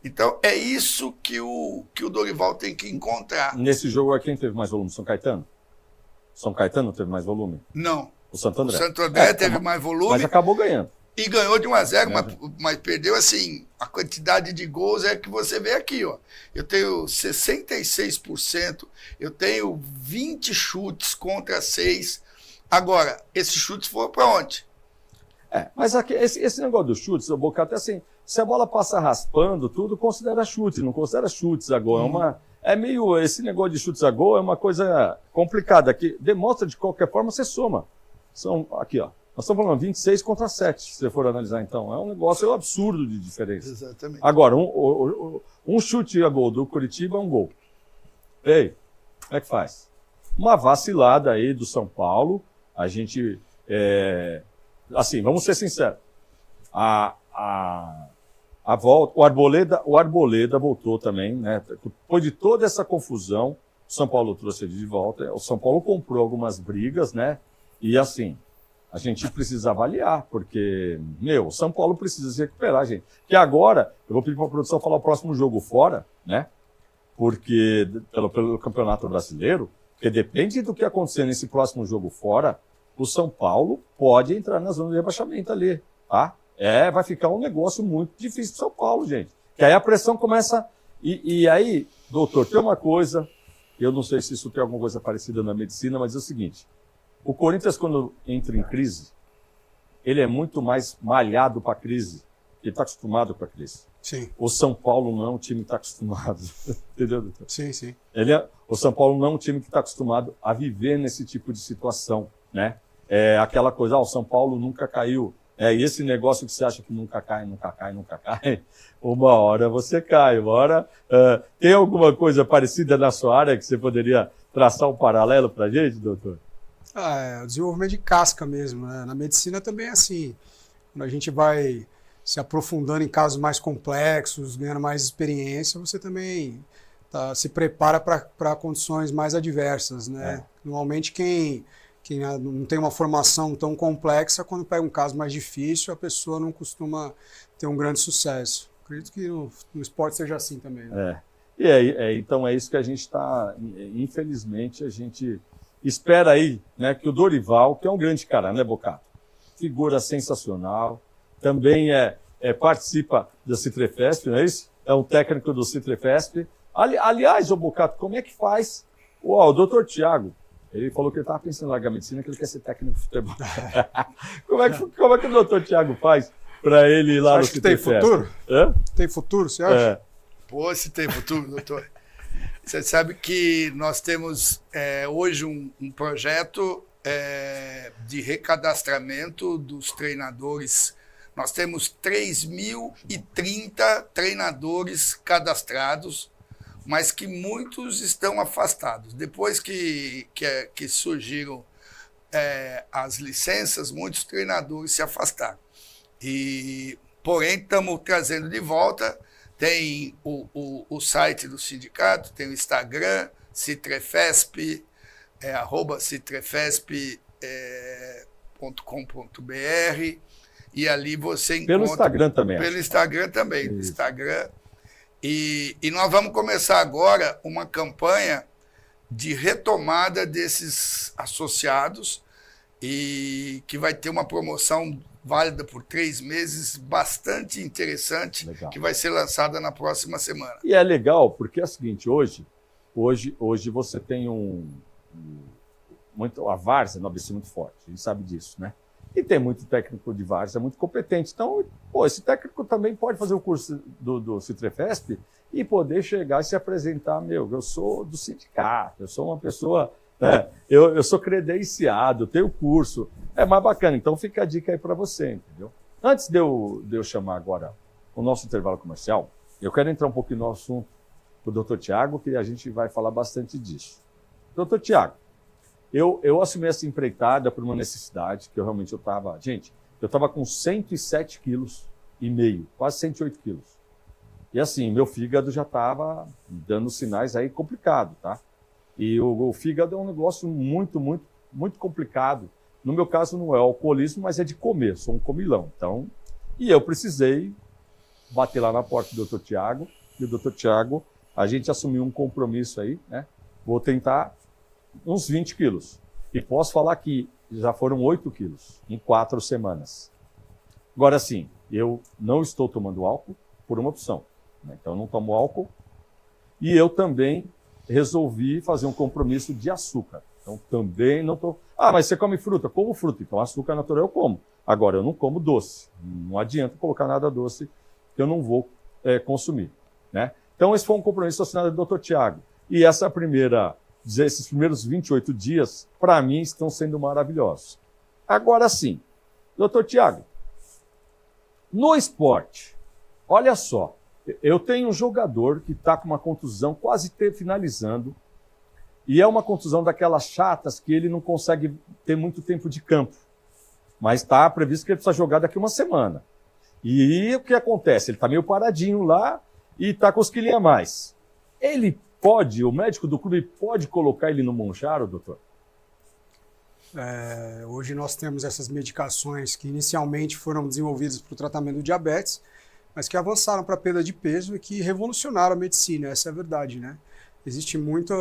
Então, é isso que o Dorival tem que encontrar. Nesse jogo, quem teve mais volume? São Caetano? São Caetano teve mais volume? Não. O Santo André. O Santo André teve mais volume. Mas acabou ganhando. E ganhou de 1-0, mas perdeu, assim, a quantidade de gols que você vê aqui, ó. Eu tenho 66%, eu tenho 20 chutes contra 6. Agora, esses chutes foram para onde? Mas aqui, esse negócio dos chutes, o Boca até assim, se a bola passa raspando, tudo considera chute, não considera chutes a gol. Esse negócio de chutes a gol é uma coisa complicada, que demonstra de qualquer forma, você soma. Aqui, ó. Nós estamos falando 26 contra 7, se você for analisar, então. É um negócio absurdo de diferença. Exatamente. Agora, um chute a gol do Coritiba é um gol. Ei, como é que faz? Uma vacilada aí do São Paulo. A gente, assim, vamos ser sinceros. A volta, o Arboleda voltou também, né? Depois de toda essa confusão, o São Paulo trouxe ele de volta. O São Paulo comprou algumas brigas, né? E assim, a gente precisa avaliar, porque, o São Paulo precisa se recuperar, gente. Que agora, eu vou pedir para a produção falar o próximo jogo fora, né? Porque, pelo Campeonato Brasileiro, porque depende do que acontecer nesse próximo jogo fora, o São Paulo pode entrar na zona de rebaixamento ali, tá? Vai ficar um negócio muito difícil para o São Paulo, gente. Que aí a pressão começa... E aí, doutor, tem uma coisa, eu não sei se isso tem alguma coisa parecida na medicina, mas é o seguinte... O Corinthians, quando entra em crise, ele é muito mais malhado para a crise. Ele está acostumado com a crise. Sim. O São Paulo não é um time que está acostumado. Entendeu, doutor? Sim, sim. O São Paulo não é um time que está acostumado a viver nesse tipo de situação, né? Aquela coisa, o São Paulo nunca caiu. E esse negócio que você acha que nunca cai, uma hora você cai, uma hora... tem alguma coisa parecida na sua área que você poderia traçar um paralelo para a gente, doutor? O desenvolvimento de casca mesmo, né? Na medicina também é assim. Quando a gente vai se aprofundando em casos mais complexos, ganhando mais experiência, você também se prepara para condições mais adversas, né? Normalmente quem não tem uma formação tão complexa, quando pega um caso mais difícil, a pessoa não costuma ter um grande sucesso. Acredito que no esporte seja assim também, né? Então é isso que a gente está, infelizmente, a gente... Espera aí, né, que o Dorival, que é um grande cara, né, Bocato? Figura sensacional, também participa da Citrefesp, não é isso? É um técnico do Citrefesp. Aliás, ô Bocato, como é que faz O doutor Tiago, ele falou que ele estava pensando em largar a medicina, que ele quer ser técnico de futebol. como é que o doutor Tiago faz para ele ir lá no Citrefest? Tem futuro? Hã? Tem futuro, você acha? Pô, se tem futuro, doutor. Você sabe que nós temos hoje um projeto de recadastramento dos treinadores. Nós temos 3.030 treinadores cadastrados, mas que muitos estão afastados. Depois que surgiram as licenças, muitos treinadores se afastaram. Porém, estamos trazendo de volta. Tem o site do sindicato, tem o Instagram, Citrefesp, @citrefesp.com.br, e ali você encontra... Pelo Instagram também. Pelo Instagram também. Instagram. E nós vamos começar agora uma campanha de retomada desses associados, e que vai ter uma promoção válida por 3 meses, bastante interessante, legal, que vai ser lançada na próxima semana. E é legal, porque é o seguinte, hoje você tem a várzea no ABC muito forte, a gente sabe disso, né? E tem muito técnico de várzea muito competente. Então, esse técnico também pode fazer o curso do Citrefesp e poder chegar e se apresentar, eu sou do sindicato, eu sou uma pessoa... eu sou credenciado, eu tenho curso, é mais bacana. Então fica a dica aí para você, entendeu? Antes de eu chamar agora o nosso intervalo comercial, eu quero entrar um pouquinho no assunto do doutor Tiago, que a gente vai falar bastante disso. Doutor Tiago, eu assumi essa empreitada por uma necessidade, que eu realmente estava... Gente, eu estava com 107,5 quilos, quase 108 quilos. E assim, meu fígado já estava dando sinais aí complicados, tá? E o fígado é um negócio muito, muito, muito complicado. No meu caso, não é alcoolismo, mas é de comer. Sou um comilão. Então, e eu precisei bater lá na porta do Dr. Tiago. E o Dr. Tiago, a gente assumiu um compromisso aí, né? Vou tentar uns 20 quilos. E posso falar que já foram 8 quilos em 4 semanas. Agora sim, eu não estou tomando álcool por uma opção, né? Então, eu não tomo álcool. E eu também resolvi fazer um compromisso de açúcar. Então, também não estou... mas você come fruta? Como fruta. Então, açúcar natural eu como. Agora, eu não como doce. Não adianta colocar nada doce que eu não vou consumir, né? Então, esse foi um compromisso assinado do Dr. Tiago. E esses primeiros 28 dias, para mim, estão sendo maravilhosos. Agora sim, Dr. Tiago, no esporte, olha só, eu tenho um jogador que está com uma contusão quase finalizando, e é uma contusão daquelas chatas que ele não consegue ter muito tempo de campo. Mas está previsto que ele precisa jogar daqui uma semana. E o que acontece? Ele está meio paradinho lá e está com os quilinhos a mais. O médico do clube pode colocar ele no Mounjaro, doutor? Hoje nós temos essas medicações que inicialmente foram desenvolvidas para o tratamento do diabetes, mas que avançaram para a perda de peso e que revolucionaram a medicina, essa é a verdade, né? Existe muito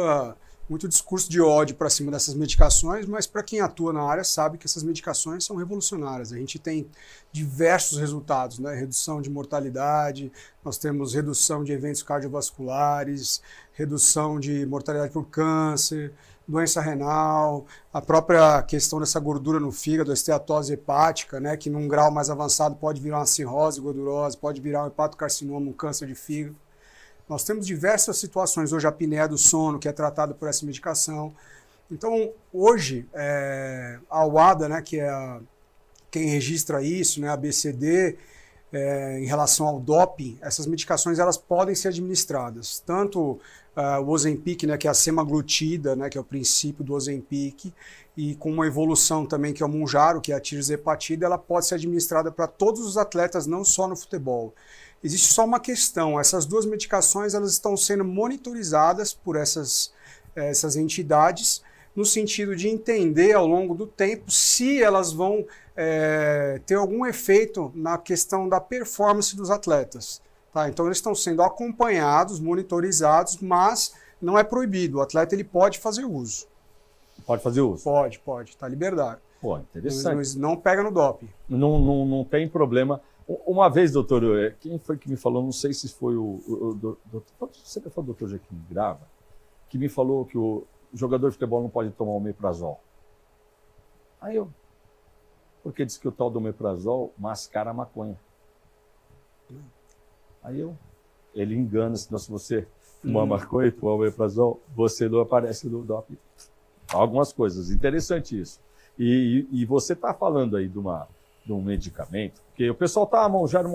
discurso de ódio para cima dessas medicações, mas para quem atua na área sabe que essas medicações são revolucionárias. A gente tem diversos resultados, né? Redução de mortalidade, nós temos redução de eventos cardiovasculares, redução de mortalidade por câncer, doença renal, a própria questão dessa gordura no fígado, a esteatose hepática, né, que num grau mais avançado pode virar uma cirrose gordurosa, pode virar um hepatocarcinoma, um câncer de fígado. Nós temos diversas situações, hoje a apneia do sono, que é tratada por essa medicação. Então, hoje, a UADA, né, que é quem registra isso, né, a BCD, em relação ao doping, essas medicações elas podem ser administradas. Tanto o Ozempic, né, que é a semaglutida, né, que é o princípio do Ozempic, e com uma evolução também que é o Mounjaro, que é a tirzepatida, ela pode ser administrada para todos os atletas, não só no futebol. Existe só uma questão, essas duas medicações elas estão sendo monitorizadas por essas entidades, no sentido de entender ao longo do tempo se elas vão ter algum efeito na questão da performance dos atletas. Tá? Então eles estão sendo acompanhados, monitorizados, mas não é proibido, o atleta ele pode fazer uso. Pode fazer uso? Pode, está liberado. Pô, interessante. Não pega no doping. Não tem problema. Uma vez, doutor, quem foi que me falou, não sei se foi o doutor, você foi o doutor Jaquim Grava, que me falou que o jogador de futebol não pode tomar omeprazol? Aí eu, porque diz que o tal do omeprazol mascara a maconha. Aí ele engana, senão se você fumar maconha e tomar omeprazol, você não aparece no doping. Algumas coisas, interessante isso. E você está falando aí de um medicamento, porque o pessoal está monjado.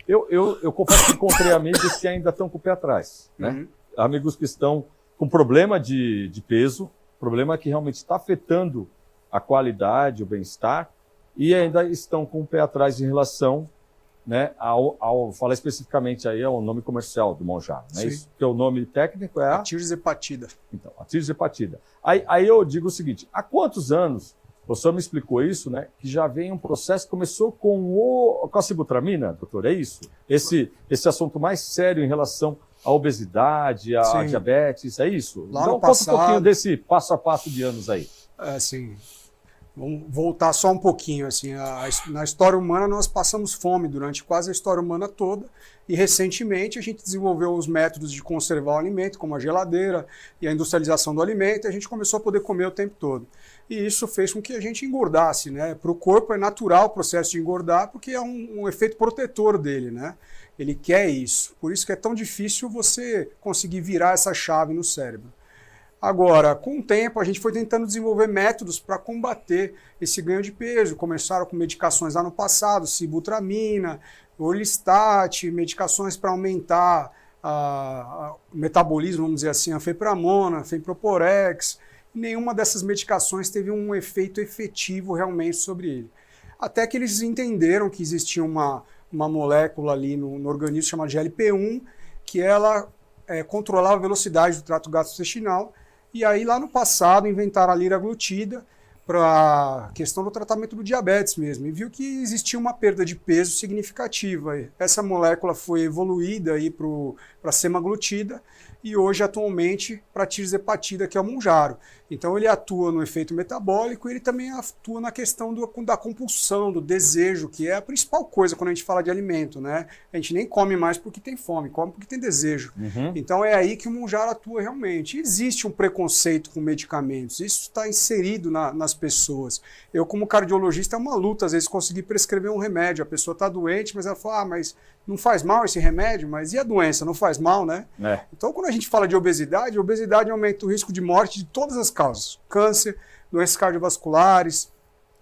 Eu confesso que encontrei amigos que ainda estão com o pé atrás, né? Amigos que estão com problema de peso, problema que realmente está afetando a qualidade, o bem-estar, e ainda estão com o pé atrás em relação, né, ao falar especificamente aí ao nome comercial do Monjaro, né? Isso, que é o nome técnico é a tirzepatida. Então, a tirzepatida. Aí eu digo o seguinte, há quantos anos, o senhor me explicou isso, né, que já vem um processo que começou com a sibutramina, doutor, é isso? Esse assunto mais sério em relação à obesidade, à diabetes, é isso? Lá então, no passado, conta um pouquinho desse passo a passo de anos aí. Assim, vamos voltar só um pouquinho. Assim, na história humana, nós passamos fome durante quase a história humana toda, e recentemente a gente desenvolveu os métodos de conservar o alimento, como a geladeira e a industrialização do alimento, e a gente começou a poder comer o tempo todo. E isso fez com que a gente engordasse, né? Para o corpo é natural o processo de engordar, porque é um efeito protetor dele, né? Ele quer isso. Por isso que é tão difícil você conseguir virar essa chave no cérebro. Agora, com o tempo, a gente foi tentando desenvolver métodos para combater esse ganho de peso. Começaram com medicações lá no passado, sibutramina, orlistat, medicações para aumentar o metabolismo, vamos dizer assim, a fepramona, fenproporex. Nenhuma dessas medicações teve um efeito efetivo realmente sobre ele. Até que eles entenderam que existia uma molécula ali no organismo chamada GLP-1, que ela controlava a velocidade do trato gastrointestinal. E aí, lá no passado, inventaram a liraglutida para a questão do tratamento do diabetes mesmo. E viu que existia uma perda de peso significativa. Essa molécula foi evoluída para a semaglutida e hoje, atualmente, para a tirzepatida, que é o Monjaro. Então, ele atua no efeito metabólico e ele também atua na questão da compulsão, do desejo, que é a principal coisa quando a gente fala de alimento, né? A gente nem come mais porque tem fome, come porque tem desejo. Então, é aí que o Monjaro atua realmente. Existe um preconceito com medicamentos, isso está inserido nas pessoas. Eu, como cardiologista, é uma luta, às vezes, conseguir prescrever um remédio. A pessoa está doente, mas ela fala, mas não faz mal esse remédio? Mas e a doença? Não faz mal, né? Então, quando a gente fala de obesidade aumenta o risco de morte de todas as causas. Câncer, doenças cardiovasculares,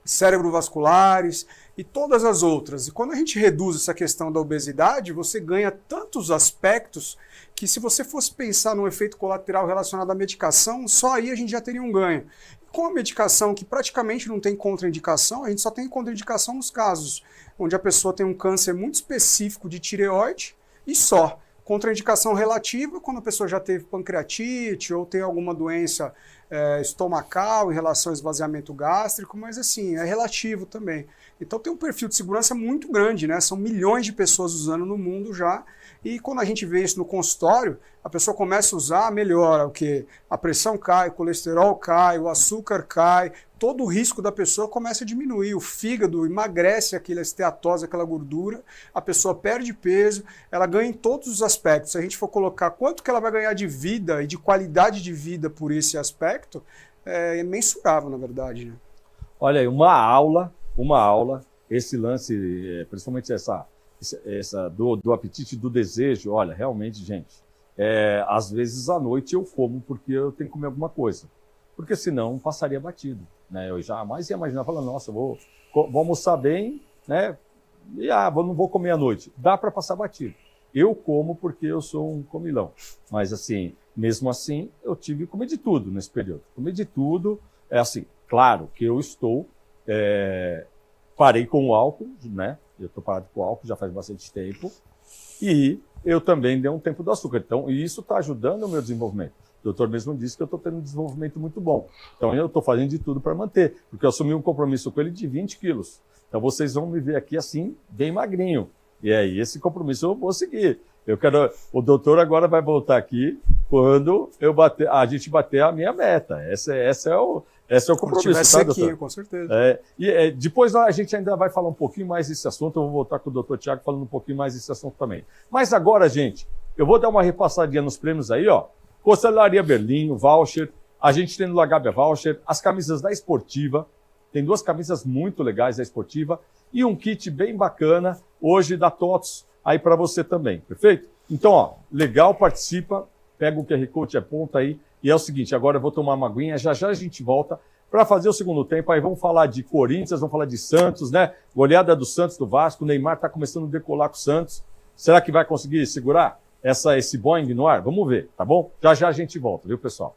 cerebrovasculares e todas as outras. E quando a gente reduz essa questão da obesidade, você ganha tantos aspectos que, se você fosse pensar no efeito colateral relacionado à medicação, só aí a gente já teria um ganho. Com a medicação que praticamente não tem contraindicação, a gente só tem contraindicação nos casos onde a pessoa tem um câncer muito específico de tireoide e só. Contraindicação relativa, quando a pessoa já teve pancreatite ou tem alguma doença estomacal em relação ao esvaziamento gástrico, mas assim, é relativo também. Então tem um perfil de segurança muito grande, né? São milhões de pessoas usando no mundo já, e quando a gente vê isso no consultório, a pessoa começa a usar, melhora o quê? A pressão cai, o colesterol cai, o açúcar cai, todo o risco da pessoa começa a diminuir, o fígado emagrece aquela esteatose, aquela gordura, a pessoa perde peso, ela ganha em todos os aspectos. Se a gente for colocar quanto que ela vai ganhar de vida e de qualidade de vida por esse aspecto, é mensurável, na verdade, né? Olha aí, uma aula, esse lance, principalmente essa do apetite, do desejo. Olha, realmente, gente, às vezes à noite eu como porque eu tenho que comer alguma coisa, porque senão passaria batido, né? Eu jamais ia imaginar, falando, nossa, vou almoçar bem, né? E não vou comer à noite. Dá para passar batido. Eu como porque eu sou um comilão, mas assim, mesmo assim, eu tive que comer de tudo nesse período. Comer de tudo, assim, claro que eu parei com o álcool, né? Eu estou parado com o álcool já faz bastante tempo. E eu também dei um tempo do açúcar. Então, isso está ajudando o meu desenvolvimento. O doutor mesmo disse que eu estou tendo um desenvolvimento muito bom. Então, eu estou fazendo de tudo para manter. Porque eu assumi um compromisso com ele de 20 quilos. Então, vocês vão me ver aqui assim, bem magrinho. E aí, esse compromisso eu vou seguir. O doutor agora vai voltar aqui quando a gente bater a minha meta. Esse é o compromisso, tá, sequinho, doutor? com certeza. Depois a gente ainda vai falar um pouquinho mais desse assunto. Eu vou voltar com o doutor Tiago falando um pouquinho mais desse assunto também. Mas agora, gente, eu vou dar uma repassadinha nos prêmios aí, ó. Costelaria Berlim, voucher A gente tem no La Gávea Voucher as camisas da Esportiva. Tem 2 camisas muito legais da Esportiva e um kit bem bacana hoje da TOTS aí para você também, perfeito? Então, ó, legal, participa, pega o QR Code, aponta aí. E é o seguinte, agora eu vou tomar uma aguinha, já já a gente volta para fazer o segundo tempo. Aí vamos falar de Corinthians, vamos falar de Santos, né? Goleada do Santos, do Vasco, o Neymar está começando a decolar com o Santos. Será que vai conseguir segurar esse Boeing no ar? Vamos ver, tá bom? Já já a gente volta, viu, pessoal?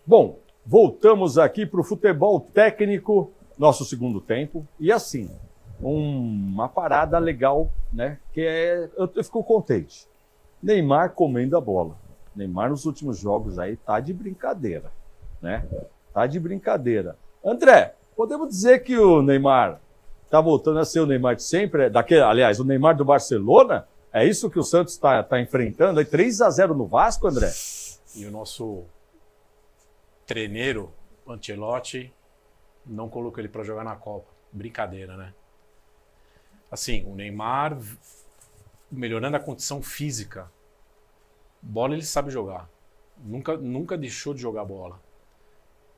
Bom, voltamos aqui para o futebol técnico, nosso segundo tempo. E assim, uma parada legal, né? Que eu fico contente. Neymar comendo a bola. Neymar nos últimos jogos aí tá de brincadeira, né? Tá de brincadeira. André, podemos dizer que o Neymar tá voltando a ser o Neymar de sempre? Aliás, o Neymar do Barcelona? É isso que o Santos tá enfrentando? Aí 3-0 no Vasco, André? E o nosso treneiro, Ancelotti, não colocou ele para jogar na Copa. Brincadeira, né? Assim, o Neymar melhorando a condição física. Bola ele sabe jogar. Nunca deixou de jogar bola.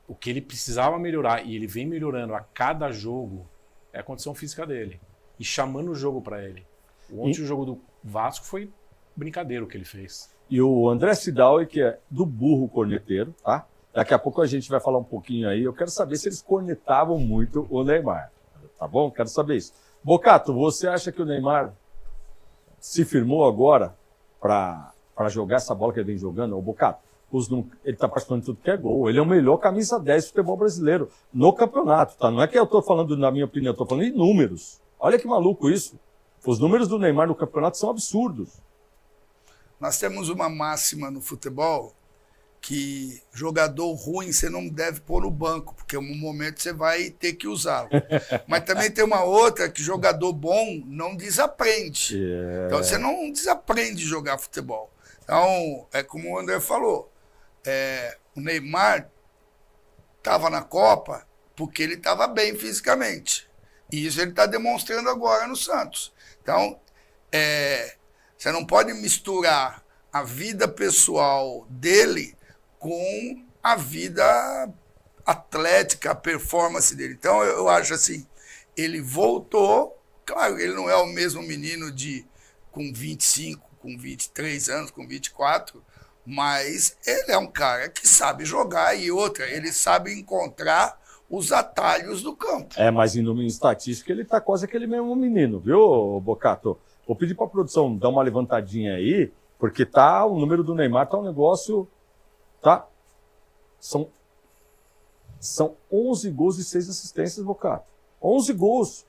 O que ele precisava melhorar, e ele vem melhorando a cada jogo, é a condição física dele. E chamando o jogo para ele. Ontem o jogo do Vasco foi brincadeira o que ele fez. E o André Sidaui, que é do burro corneteiro, tá? Daqui a pouco a gente vai falar um pouquinho aí. Eu quero saber se eles cornetavam muito o Neymar. Tá bom? Quero saber isso. Bocato, você acha que o Neymar se firmou agora para jogar essa bola que ele vem jogando? O Bocato, ele está participando de tudo que é gol. Ele é o melhor camisa 10 do futebol brasileiro no campeonato, tá? Não é que eu estou falando na minha opinião, eu estou falando em números. Olha que maluco isso. Os números do Neymar no campeonato são absurdos. Nós temos uma máxima no futebol que jogador ruim você não deve pôr no banco, porque em um momento você vai ter que usá-lo. Mas também tem uma outra que jogador bom não desaprende. Então você não desaprende jogar futebol. Então, é como o André falou, o Neymar estava na Copa porque ele estava bem fisicamente. E isso ele está demonstrando agora no Santos. Então, você não pode misturar a vida pessoal dele com a vida atlética, a performance dele. Então, eu acho assim, ele voltou, claro, ele não é o mesmo menino com 25, com 23 anos, com 24, mas ele é um cara que sabe jogar e outra, ele sabe encontrar os atalhos do campo. Mas em número estatístico ele tá quase aquele mesmo menino, viu, Bocato? Vou pedir para a produção dar uma levantadinha aí, porque o número do Neymar tá um negócio, tá? São 11 gols e 6 assistências, Bocato. 11 gols.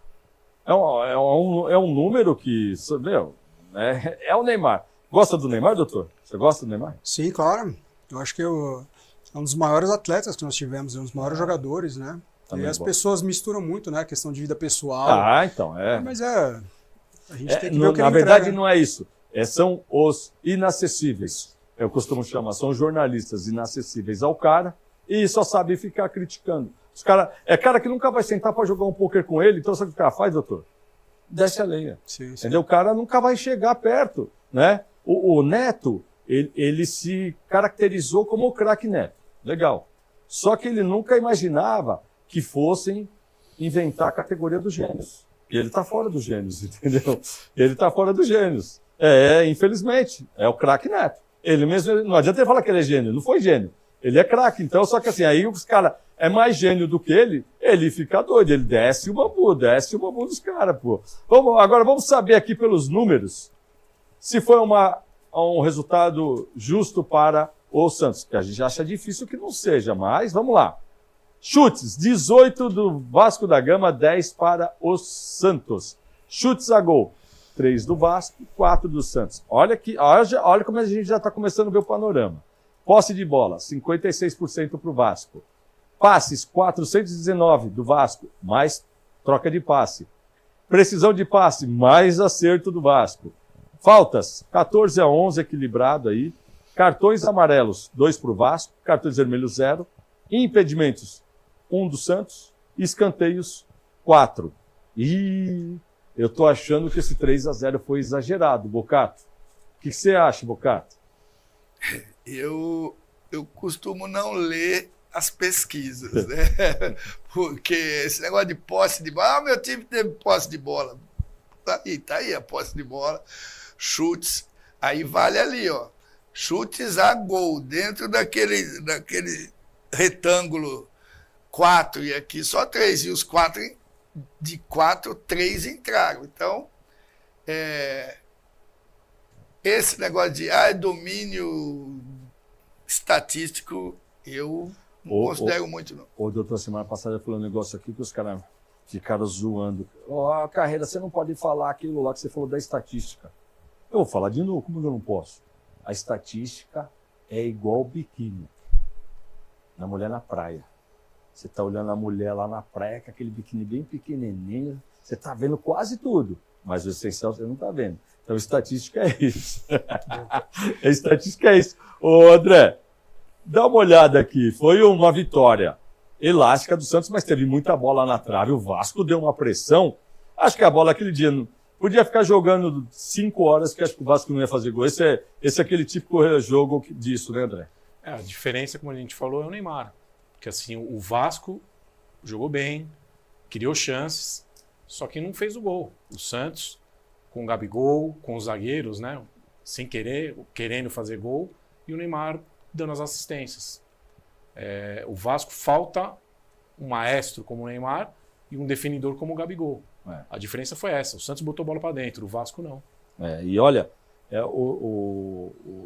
É um número que, meu, é o Neymar. Gosta do Neymar, doutor? Você gosta do Neymar? Sim, claro. Eu acho que é um dos maiores atletas que nós tivemos, um dos maiores jogadores, né? Também e as pessoas misturam muito, né? A questão de vida pessoal. Então, Mas a gente tem que ver o que na ele verdade, entrega. não é isso. São os inacessíveis. Eu costumo chamar, são jornalistas inacessíveis ao cara e só sabem ficar criticando. Os cara que nunca vai sentar para jogar um pôquer com ele, então sabe o que o cara faz, doutor? Desce a lenha. Sim. Entendeu? O cara nunca vai chegar perto, né? O Neto, ele se caracterizou como o craque Neto. Legal. Só que ele nunca imaginava que fossem inventar a categoria dos gênios. E ele está fora dos gênios, entendeu? Ele está fora dos gênios. Infelizmente, é o craque Neto. Ele mesmo, não adianta ele falar que ele é gênio, não foi gênio. Ele é craque, então, só que assim, aí os caras é mais gênio do que ele fica doido, ele desce o bambu dos caras, pô. Agora vamos saber aqui pelos números se foi um resultado justo para o Santos, que a gente acha difícil que não seja, mas vamos lá. Chutes, 18 do Vasco da Gama, 10 para o Santos. Chutes a gol, 3 do Vasco, 4 do Santos. Olha como a gente já está começando a ver o panorama. Posse de bola, 56% para o Vasco. Passes, 419 do Vasco, mais troca de passe. Precisão de passe, mais acerto do Vasco. Faltas, 14-11, equilibrado aí. Cartões amarelos, 2 para o Vasco. Cartões vermelhos, 0. Impedimentos, 1 do Santos. Escanteios, 4. Eu tô achando que esse 3-0 foi exagerado, Bocato. O que você acha, Bocato? Eu costumo não ler as pesquisas, né? Porque esse negócio de posse de bola, meu time teve posse de bola. Tá aí a posse de bola. Chutes, aí vale ali, ó. Chutes a gol, dentro daquele retângulo 4, e aqui só 3, e os 4, de 4, 3 entraram. Então, esse negócio de domínio estatístico, eu Não considero muito, não. O doutor, semana passada falou um negócio aqui que os caras ficaram zoando. Ó, Carreira, você não pode falar aquilo lá que você falou da estatística. Eu vou falar de novo, como eu não posso? A estatística é igual biquíni. Na mulher na praia. Você está olhando a mulher lá na praia com aquele biquíni bem pequenininho, você está vendo quase tudo, mas o essencial você não está vendo. Então, estatística é isso. A estatística é isso. Ô, André, dá uma olhada aqui. Foi uma vitória elástica do Santos, mas teve muita bola na trave. O Vasco deu uma pressão. Acho que a bola aquele dia podia ficar jogando 5 horas, que acho que o Vasco não ia fazer gol. Esse é aquele típico jogo disso, né, André? A diferença, como a gente falou, é o Neymar. Porque assim, o Vasco jogou bem, criou chances, só que não fez o gol. O Santos, com o Gabigol, com os zagueiros, né, sem querer, querendo fazer gol, e o Neymar dando as assistências. O Vasco falta um maestro como o Neymar e um definidor como o Gabigol. A diferença foi essa. O Santos botou a bola para dentro, o Vasco não. E olha,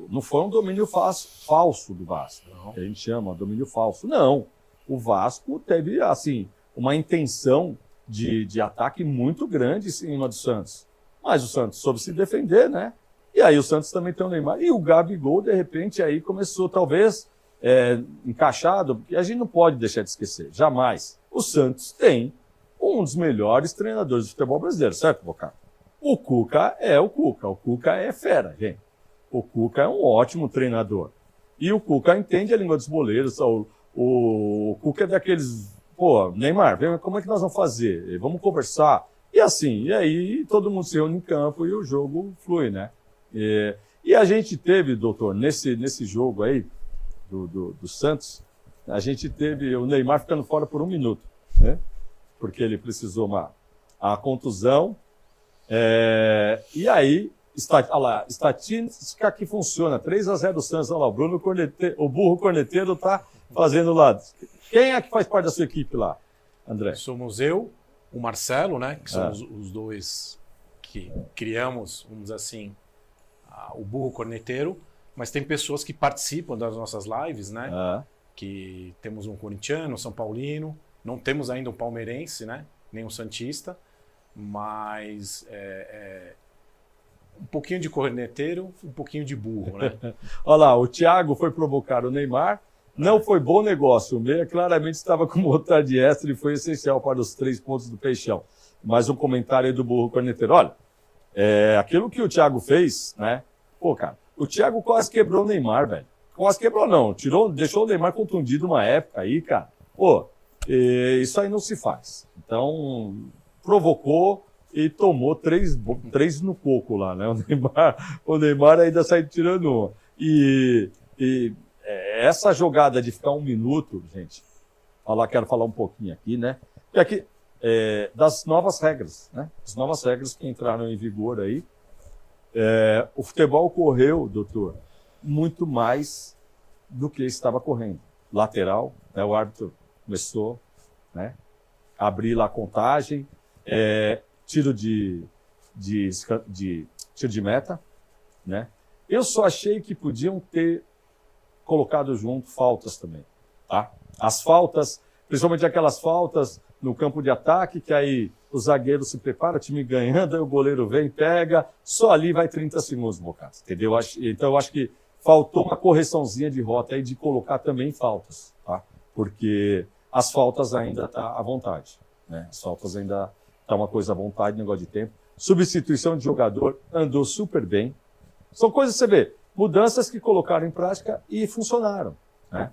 não foi um domínio falso do Vasco, que a gente chama domínio falso. Não, o Vasco teve assim uma intenção de ataque muito grande em cima do Santos. Mas o Santos soube se defender, né? E aí o Santos também tem o Neymar. E o Gabigol, de repente, aí começou talvez encaixado, porque a gente não pode deixar de esquecer, jamais. O Santos tem um dos melhores treinadores do futebol brasileiro, certo, Bocato? O Cuca é o Cuca. O Cuca é fera, gente. O Cuca é um ótimo treinador. E o Cuca entende a língua dos boleiros. O Cuca é daqueles... Pô, Neymar, como é que nós vamos fazer? Vamos conversar. E assim, e aí todo mundo se reúne em campo e o jogo flui, né? E a gente teve, doutor, nesse jogo aí do Santos, a gente teve o Neymar ficando fora por 1 minuto, né? Porque ele precisou a contusão. E aí, estatística que funciona, 3-0 do Santos, olha lá, o burro corneteiro está fazendo lá. Quem é que faz parte da sua equipe lá, André? Somos eu, o Marcelo, né, que somos os dois que criamos, vamos dizer assim, o burro corneteiro, mas tem pessoas que participam das nossas lives, né, que temos um corintiano, um São Paulino, não temos ainda um palmeirense, né, nem um santista, mas um pouquinho de corneteiro, um pouquinho de burro, né? Olha lá, o Thiago foi provocar o Neymar, não foi bom negócio, o Meia claramente estava com vontade extra e foi essencial para os 3 pontos do Peixão. Mais um comentário aí do burro corneteiro. Olha, aquilo que o Thiago fez, né? Pô, cara, o Thiago quase quebrou o Neymar, velho. Quase quebrou não, deixou o Neymar contundido uma época aí, cara. Pô, isso aí não se faz. Então... provocou e tomou 3 no coco lá, né? O Neymar ainda saiu tirando uma. E essa jogada de ficar 1 minuto, gente, quero falar um pouquinho aqui, né? E aqui, das novas regras, né? As novas regras que entraram em vigor aí. O futebol correu, doutor, muito mais do que estava correndo. Lateral, né? O árbitro começou, né? Abrir lá a contagem. Tiro de meta, né? Eu só achei que podiam ter colocado junto faltas também, tá? As faltas, principalmente aquelas faltas no campo de ataque, que aí o zagueiro se prepara, o time ganhando, aí o goleiro vem, pega, só ali vai 30 segundos, Bocato, entendeu? Então eu acho que faltou uma correçãozinha de rota aí de colocar também faltas, tá? Porque as faltas ainda tá à vontade, né? As faltas ainda tá uma coisa à vontade, negócio de tempo. Substituição de jogador andou super bem. São coisas que você vê, mudanças que colocaram em prática e funcionaram, né?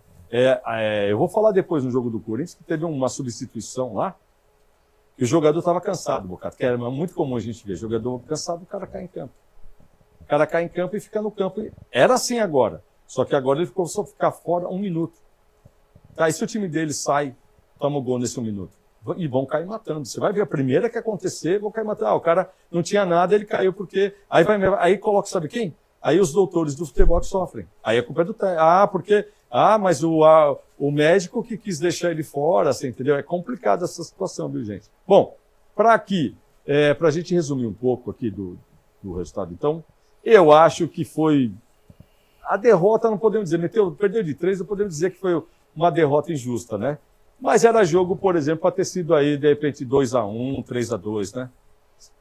Eu vou falar depois no jogo do Corinthians que teve uma substituição lá que o jogador estava cansado, Bocato, que era muito comum a gente ver. Jogador cansado, o cara cai em campo. O cara cai em campo e fica no campo. Era assim agora. Só que agora ele ficou só ficar fora 1 minuto. Tá, e se o time dele sai, toma o gol nesse 1 minuto? E vão cair matando. Você vai ver a primeira que acontecer, vão cair matando. O cara não tinha nada, ele caiu porque... Aí coloca, sabe quem? Aí os doutores do futebol que sofrem. Aí a culpa é do técnico. Mas o médico que quis deixar ele fora, assim, entendeu? É complicada essa situação, viu, gente? Bom, para a gente resumir um pouco aqui do resultado, então, eu acho que foi... A derrota, não podemos dizer, perdeu de 3, não podemos dizer que foi uma derrota injusta, né? Mas era jogo, por exemplo, para ter sido aí, de repente, 2-1, 3-2, né?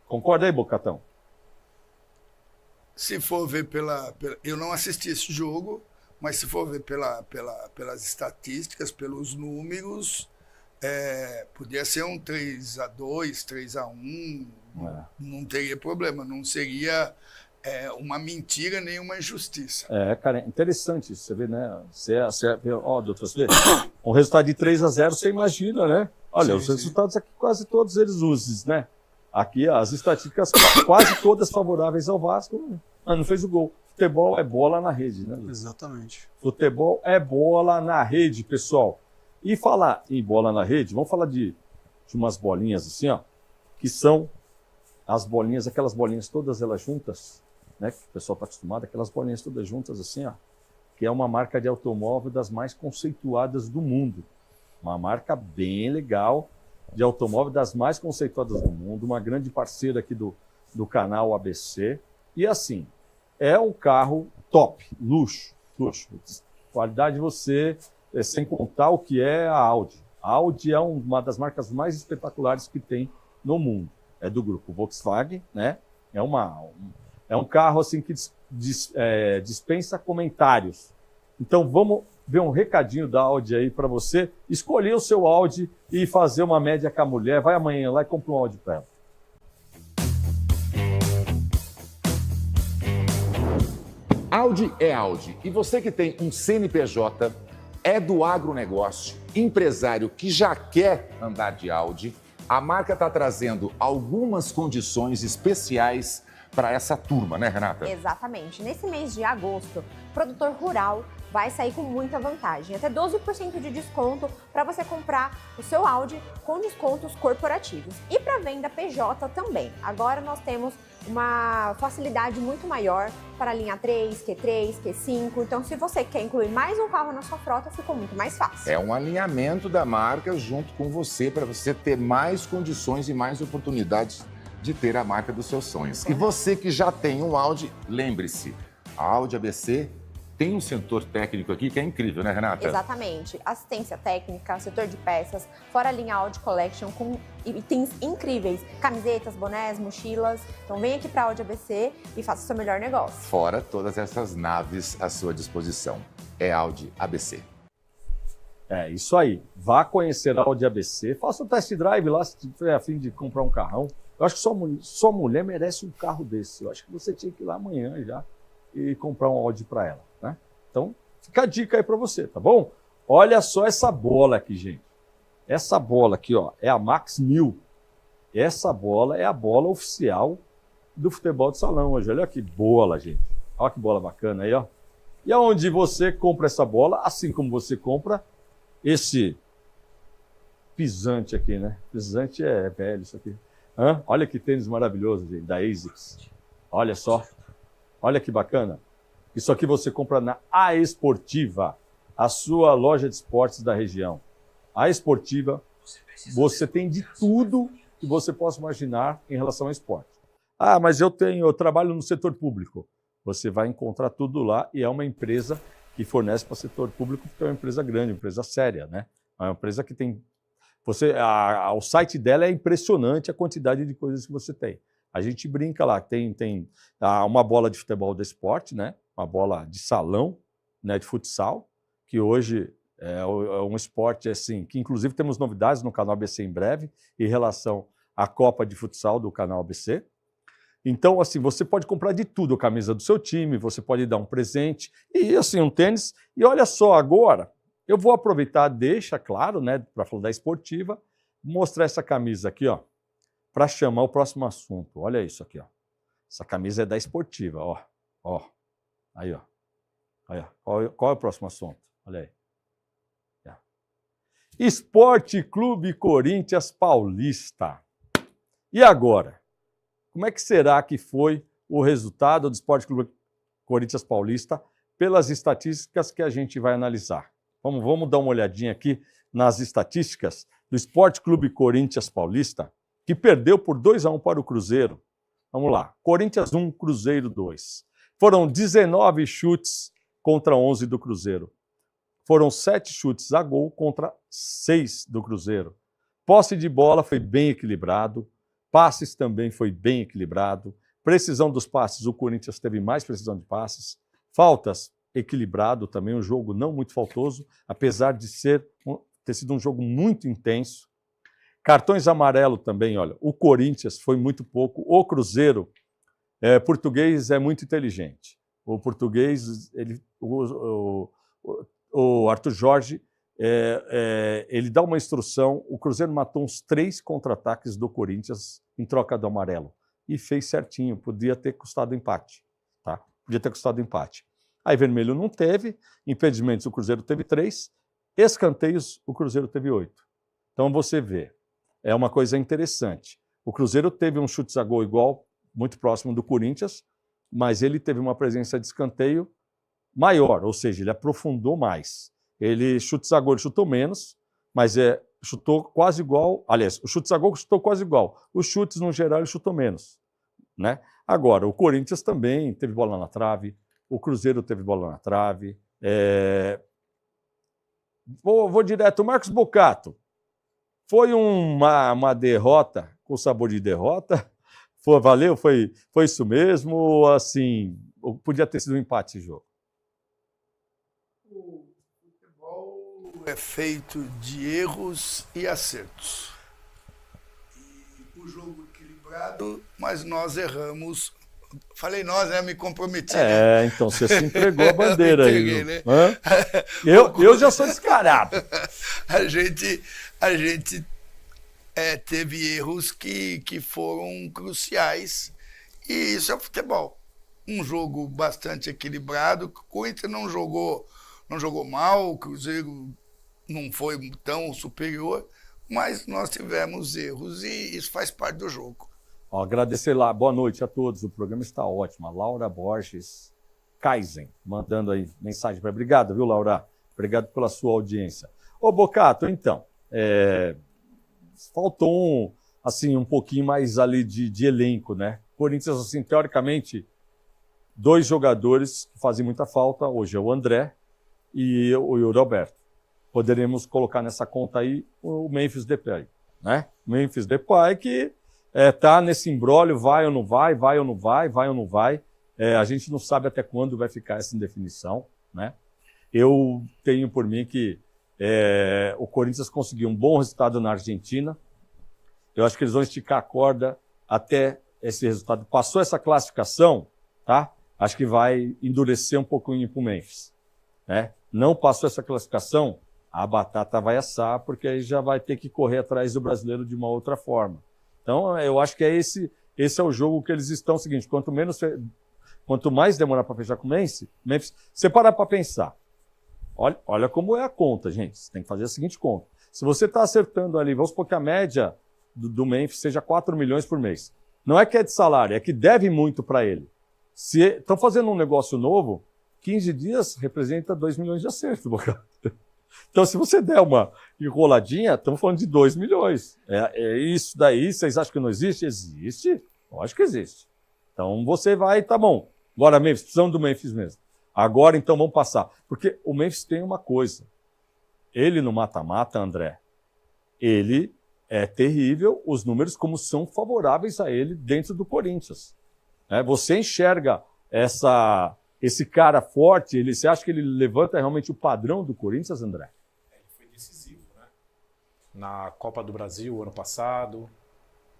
Concorda aí, Bocatão? Se for ver eu não assisti esse jogo, mas se for ver pelas estatísticas, pelos números, podia ser um 3-2, 3-1, não teria problema, não seria uma mentira nem uma injustiça. Cara, interessante isso, você vê, né? Doutor, você vê, um resultado de 3-0, você imagina, né? Olha, os resultados aqui, quase todos eles usos, né? Aqui, as estatísticas quase todas favoráveis ao Vasco, não fez o gol. Futebol é bola na rede, né? Exatamente. Futebol é bola na rede, pessoal. E falar em bola na rede, vamos falar de umas bolinhas assim, ó, que são as bolinhas, aquelas bolinhas todas elas juntas, né, que o pessoal está acostumado, aquelas bolinhas todas juntas assim, ó, que é uma marca de automóvel das mais conceituadas do mundo. Uma marca bem legal de automóvel das mais conceituadas do mundo, uma grande parceira aqui do canal ABC. E assim, é um carro top, luxo. Qualidade você, sem contar o que é a Audi. A Audi é uma das marcas mais espetaculares que tem no mundo. É do grupo Volkswagen, né? É um carro assim que dispensa comentários. Então vamos ver um recadinho da Audi aí para você escolher o seu Audi e fazer uma média com a mulher. Vai amanhã lá e compra um Audi para ela. Audi é Audi. E você que tem um CNPJ, é do agronegócio, empresário que já quer andar de Audi, a marca está trazendo algumas condições especiais para essa turma, né, Renata? Exatamente. Nesse mês de agosto, o produtor rural vai sair com muita vantagem. Até 12% de desconto para você comprar o seu Audi com descontos corporativos. E para venda PJ também. Agora nós temos uma facilidade muito maior para a linha 3, Q3, Q5. Então, se você quer incluir mais um carro na sua frota, ficou muito mais fácil. É um alinhamento da marca junto com você para você ter mais condições e mais oportunidades de ter a marca dos seus sonhos. E você que já tem um Audi, lembre-se, a Audi ABC tem um setor técnico aqui que é incrível, né, Renata? Exatamente. Assistência técnica, setor de peças, fora a linha Audi Collection com itens incríveis. Camisetas, bonés, mochilas. Então vem aqui para a Audi ABC e faça o seu melhor negócio. Fora todas essas naves à sua disposição. É Audi ABC. É isso aí. Vá conhecer a Audi ABC. Faça um test drive lá se tiver a fim de comprar um carrão. Eu acho que sua mulher merece um carro desse. Eu acho que você tinha que ir lá amanhã já e comprar um Audi para ela, né? Então, fica a dica aí para você, tá bom? Olha só essa bola aqui, gente. Essa bola aqui, ó, é a Max 1000. Essa bola é a bola oficial do futebol de salão hoje. Olha que bola, gente. Olha que bola bacana aí, ó. E aonde você compra essa bola, assim como você compra esse pisante aqui, né? Pisante é velho isso aqui. Olha que tênis maravilhoso, gente, da ASICS. Olha só. Olha que bacana. Isso aqui você compra na A Esportiva, a sua loja de esportes da região. A Esportiva, você tem de tudo que você possa imaginar em relação ao esporte. Ah, mas eu trabalho no setor público. Você vai encontrar tudo lá e é uma empresa que fornece para o setor público, porque é uma empresa grande, uma empresa séria, né? É uma empresa que tem... o site dela é impressionante a quantidade de coisas que você tem. A gente brinca lá, tem uma bola de futebol de esporte, né? Uma bola de salão, né? De futsal, que hoje é um esporte assim, que inclusive temos novidades no canal ABC em breve, em relação à Copa de Futsal do canal ABC. Então, assim, você pode comprar de tudo, a camisa do seu time, você pode dar um presente, e assim, um tênis. E olha só, agora, eu vou aproveitar, deixa claro, né, para falar da Esportiva, mostrar essa camisa aqui, ó, para chamar o próximo assunto. Olha isso aqui, ó. Essa camisa é da Esportiva, ó. Ó. Aí, ó. Aí, ó. Qual é o próximo assunto? Olha aí. Esporte Clube Corinthians Paulista. E agora? Como é que será que foi o resultado do Esporte Clube Corinthians Paulista pelas estatísticas que a gente vai analisar? Vamos dar uma olhadinha aqui nas estatísticas do Esporte Clube Corinthians Paulista, que perdeu por 2-1 para o Cruzeiro. Vamos lá. Corinthians 1, Cruzeiro 2. Foram 19 chutes contra 11 do Cruzeiro. foram 7 chutes a gol contra 6 do Cruzeiro. Posse de bola foi bem equilibrado, passes também foi bem equilibrado, precisão dos passes, o Corinthians teve mais precisão de passes, faltas, equilibrado também, um jogo não muito faltoso, apesar de ter sido um jogo muito intenso. Cartões amarelos também, olha, o Corinthians foi muito pouco, o Cruzeiro, português é muito inteligente. O português, o Arthur Jorge, ele dá uma instrução, o Cruzeiro matou uns 3 contra-ataques do Corinthians em troca do amarelo. E fez certinho, podia ter custado empate. Tá? Podia ter custado empate. Aí vermelho não teve, impedimentos o Cruzeiro teve 3, escanteios o Cruzeiro teve 8. Então você vê, é uma coisa interessante. O Cruzeiro teve um chutes a gol igual, muito próximo do Corinthians, mas ele teve uma presença de escanteio maior, ou seja, ele aprofundou mais. Ele chutes a gol ele chutou menos, mas chutou quase igual. Aliás, o chutes a gol chutou quase igual. Os chutes, no geral, ele chutou menos. Né? Agora, o Corinthians também teve bola na trave, o Cruzeiro teve bola na trave. Vou direto. O Marcos Bocato. Foi uma derrota com sabor de derrota? Valeu? Foi isso mesmo? Assim, podia ter sido um empate esse jogo. O futebol é feito de erros e acertos. E o jogo equilibrado, mas nós erramos. Falei nós, né? Me comprometi. Né? Então você se entregou a bandeira aí. Né? Eu já sou descarado. A gente teve erros que foram cruciais. E isso é o futebol. Um jogo bastante equilibrado. O Corinthians não jogou mal, o Cruzeiro não foi tão superior, mas nós tivemos erros e isso faz parte do jogo. Agradecer lá, boa noite a todos, o programa está ótimo. A Laura Borges Kaizen, mandando aí mensagem para. Obrigado, viu, Laura? Obrigado pela sua audiência. Ô, Bocato, então, faltou um pouquinho mais ali de elenco, né? Corinthians, assim, teoricamente, 2 jogadores que fazem muita falta, hoje é o André e o Yuri Alberto. Poderemos colocar nessa conta aí o Memphis Depay, né? Memphis Depay que tá nesse imbróglio, vai ou não vai, vai ou não vai, vai ou não vai. A gente não sabe até quando vai ficar essa indefinição, né? Eu tenho por mim que o Corinthians conseguiu um bom resultado na Argentina. Eu acho que eles vão esticar a corda até esse resultado. Passou essa classificação, tá? Acho que vai endurecer um pouquinho para o Memphis, né? Não passou essa classificação, a batata vai assar, porque aí já vai ter que correr atrás do brasileiro de uma outra forma. Então, eu acho que esse é o jogo que eles estão. Seguinte, quanto mais demorar para fechar com o Memphis, você parar para pensar. Olha como é a conta, gente. Você tem que fazer a seguinte conta. Se você está acertando ali, vamos supor que a média do Memphis seja 4 milhões por mês. Não é que é de salário, é que deve muito para ele. Se estão fazendo um negócio novo, 15 dias representa 2 milhões de acerto. Então, se você der uma enroladinha, estamos falando de 2 milhões. Isso daí, vocês acham que não existe? Existe. Lógico que existe. Então, você vai, tá bom. Agora, Memphis, precisamos do Memphis mesmo. Agora, então, vamos passar. Porque o Memphis tem uma coisa. Ele no mata-mata, André, ele é terrível, os números como são favoráveis a ele dentro do Corinthians. Você enxerga esse cara forte, você acha que ele levanta realmente o padrão do Corinthians, André? Ele foi decisivo, né? Na Copa do Brasil ano passado,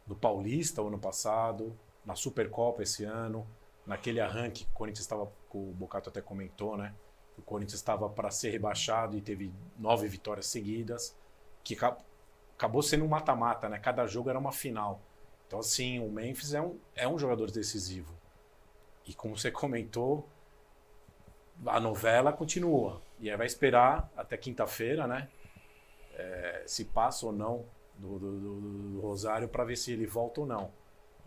no Paulista ano passado, na Supercopa esse ano, naquele arranque que o Corinthians estava, o Bocato até comentou, né? O Corinthians estava para ser rebaixado e teve 9 vitórias seguidas, que acabou sendo um mata-mata, né? Cada jogo era uma final. Então, assim, o Memphis é um jogador decisivo. E como você comentou, a novela continua. E aí vai esperar até quinta-feira, né? Se passa ou não do Rosário para ver se ele volta ou não.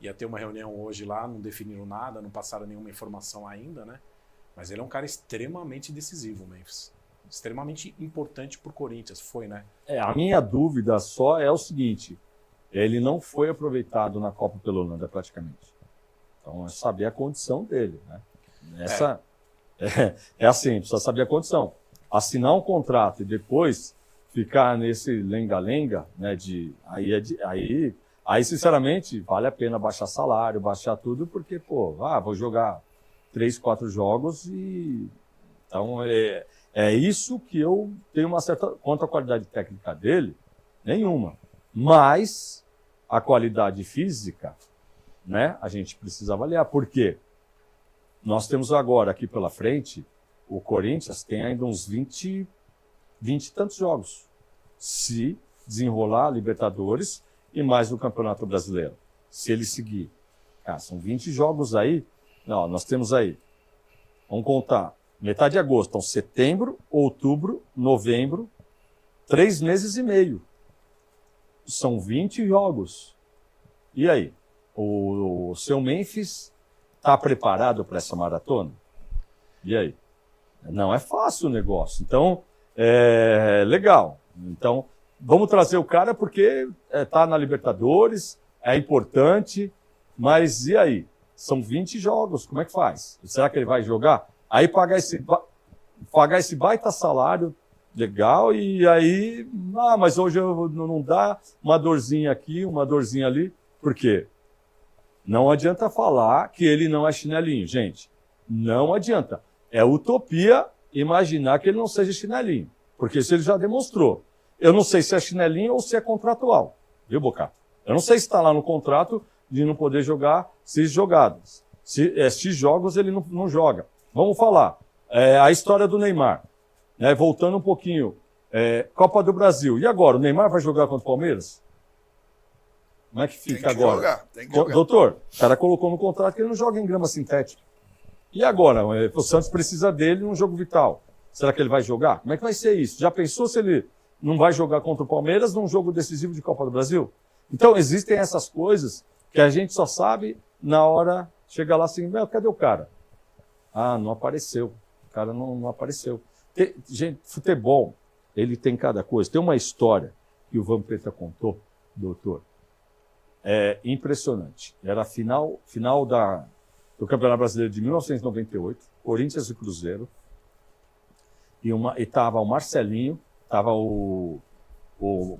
Ia ter uma reunião hoje lá, não definiram nada, não passaram nenhuma informação ainda, né? Mas ele é um cara extremamente decisivo, o Memphis. Extremamente importante pro Corinthians, foi, né? A minha dúvida só é o seguinte, ele não foi aproveitado na Copa pela Holanda praticamente. Então é saber a condição dele, né? É assim, precisa saber a condição. assinar um contrato e depois ficar nesse lenga-lenga, né, aí, sinceramente, vale a pena baixar salário, baixar tudo, porque, pô, vou jogar 3, 4 jogos e... Então, é isso que eu tenho uma certa... Quanto à qualidade técnica dele, nenhuma. Mas a qualidade física, né, a gente precisa avaliar. Por quê? Nós temos agora, aqui pela frente, o Corinthians tem ainda uns 20 e tantos jogos. Se desenrolar a Libertadores e mais no Campeonato Brasileiro. Se ele seguir. São 20 jogos aí. Não, nós temos aí. Vamos contar. Metade de agosto. Então, setembro, outubro, novembro. 3 meses e meio. São 20 jogos. E aí? O seu Memphis está preparado para essa maratona? E aí? Não é fácil o negócio. Então, legal. Então, vamos trazer o cara porque está na Libertadores, é importante, mas e aí? São 20 jogos, como é que faz? Será que ele vai jogar? Aí pagar esse baita salário, legal, e aí, mas hoje não dá, uma dorzinha aqui, uma dorzinha ali. Por quê? Não adianta falar que ele não é chinelinho, gente. Não adianta. É utopia imaginar que ele não seja chinelinho. Porque isso ele já demonstrou. Eu não sei se é chinelinho ou se é contratual. Viu, Bocato? Eu não sei se está lá no contrato de não poder jogar X jogadas. X jogos ele não joga. Vamos falar. A história do Neymar. Né? Voltando um pouquinho. Copa do Brasil. E agora? O Neymar vai jogar contra o Palmeiras? Como é que fica agora? Tem que jogar. Doutor, o cara colocou no contrato que ele não joga em grama sintética. E agora? O Santos precisa dele num jogo vital. Será que ele vai jogar? Como é que vai ser isso? Já pensou se ele não vai jogar contra o Palmeiras num jogo decisivo de Copa do Brasil? Então, existem essas coisas que a gente só sabe na hora chegar lá assim, cadê o cara? Não apareceu. O cara não apareceu. Gente, futebol, ele tem cada coisa. Tem uma história que o Vampeta contou, doutor. É impressionante. Era a final do Campeonato Brasileiro de 1998, Corinthians e Cruzeiro. E estava o Marcelinho, o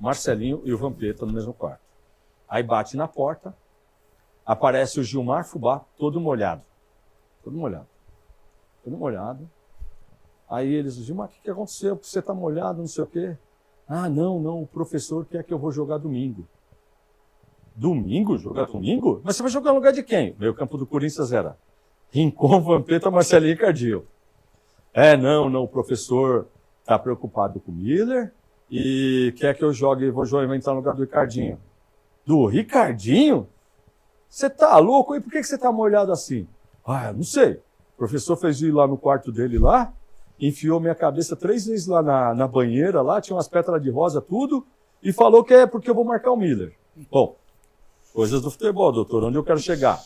Marcelinho e o Vampeta no mesmo quarto. Aí bate na porta, aparece o Gilmar Fubá, todo molhado. Aí eles, Gilmar, o que aconteceu? Você está molhado, não sei o quê. Não, o professor quer que eu vou jogar domingo. Domingo? Jogar domingo? Mas você vai jogar no lugar de quem? Meio campo do Corinthians era Rincon, Vampeta, Marcelinho e Cardinho. Não, o professor está preocupado com o Miller e quer que eu jogue, vou entrar no lugar do Ricardinho. Do Ricardinho? Você tá louco? E por que você tá molhado assim? Não sei. O professor fez ir lá no quarto dele lá, enfiou minha cabeça 3 vezes lá na banheira, lá tinha umas pétalas de rosa, tudo, e falou que é porque eu vou marcar o Miller. Bom, coisas do futebol, doutor, onde eu quero chegar?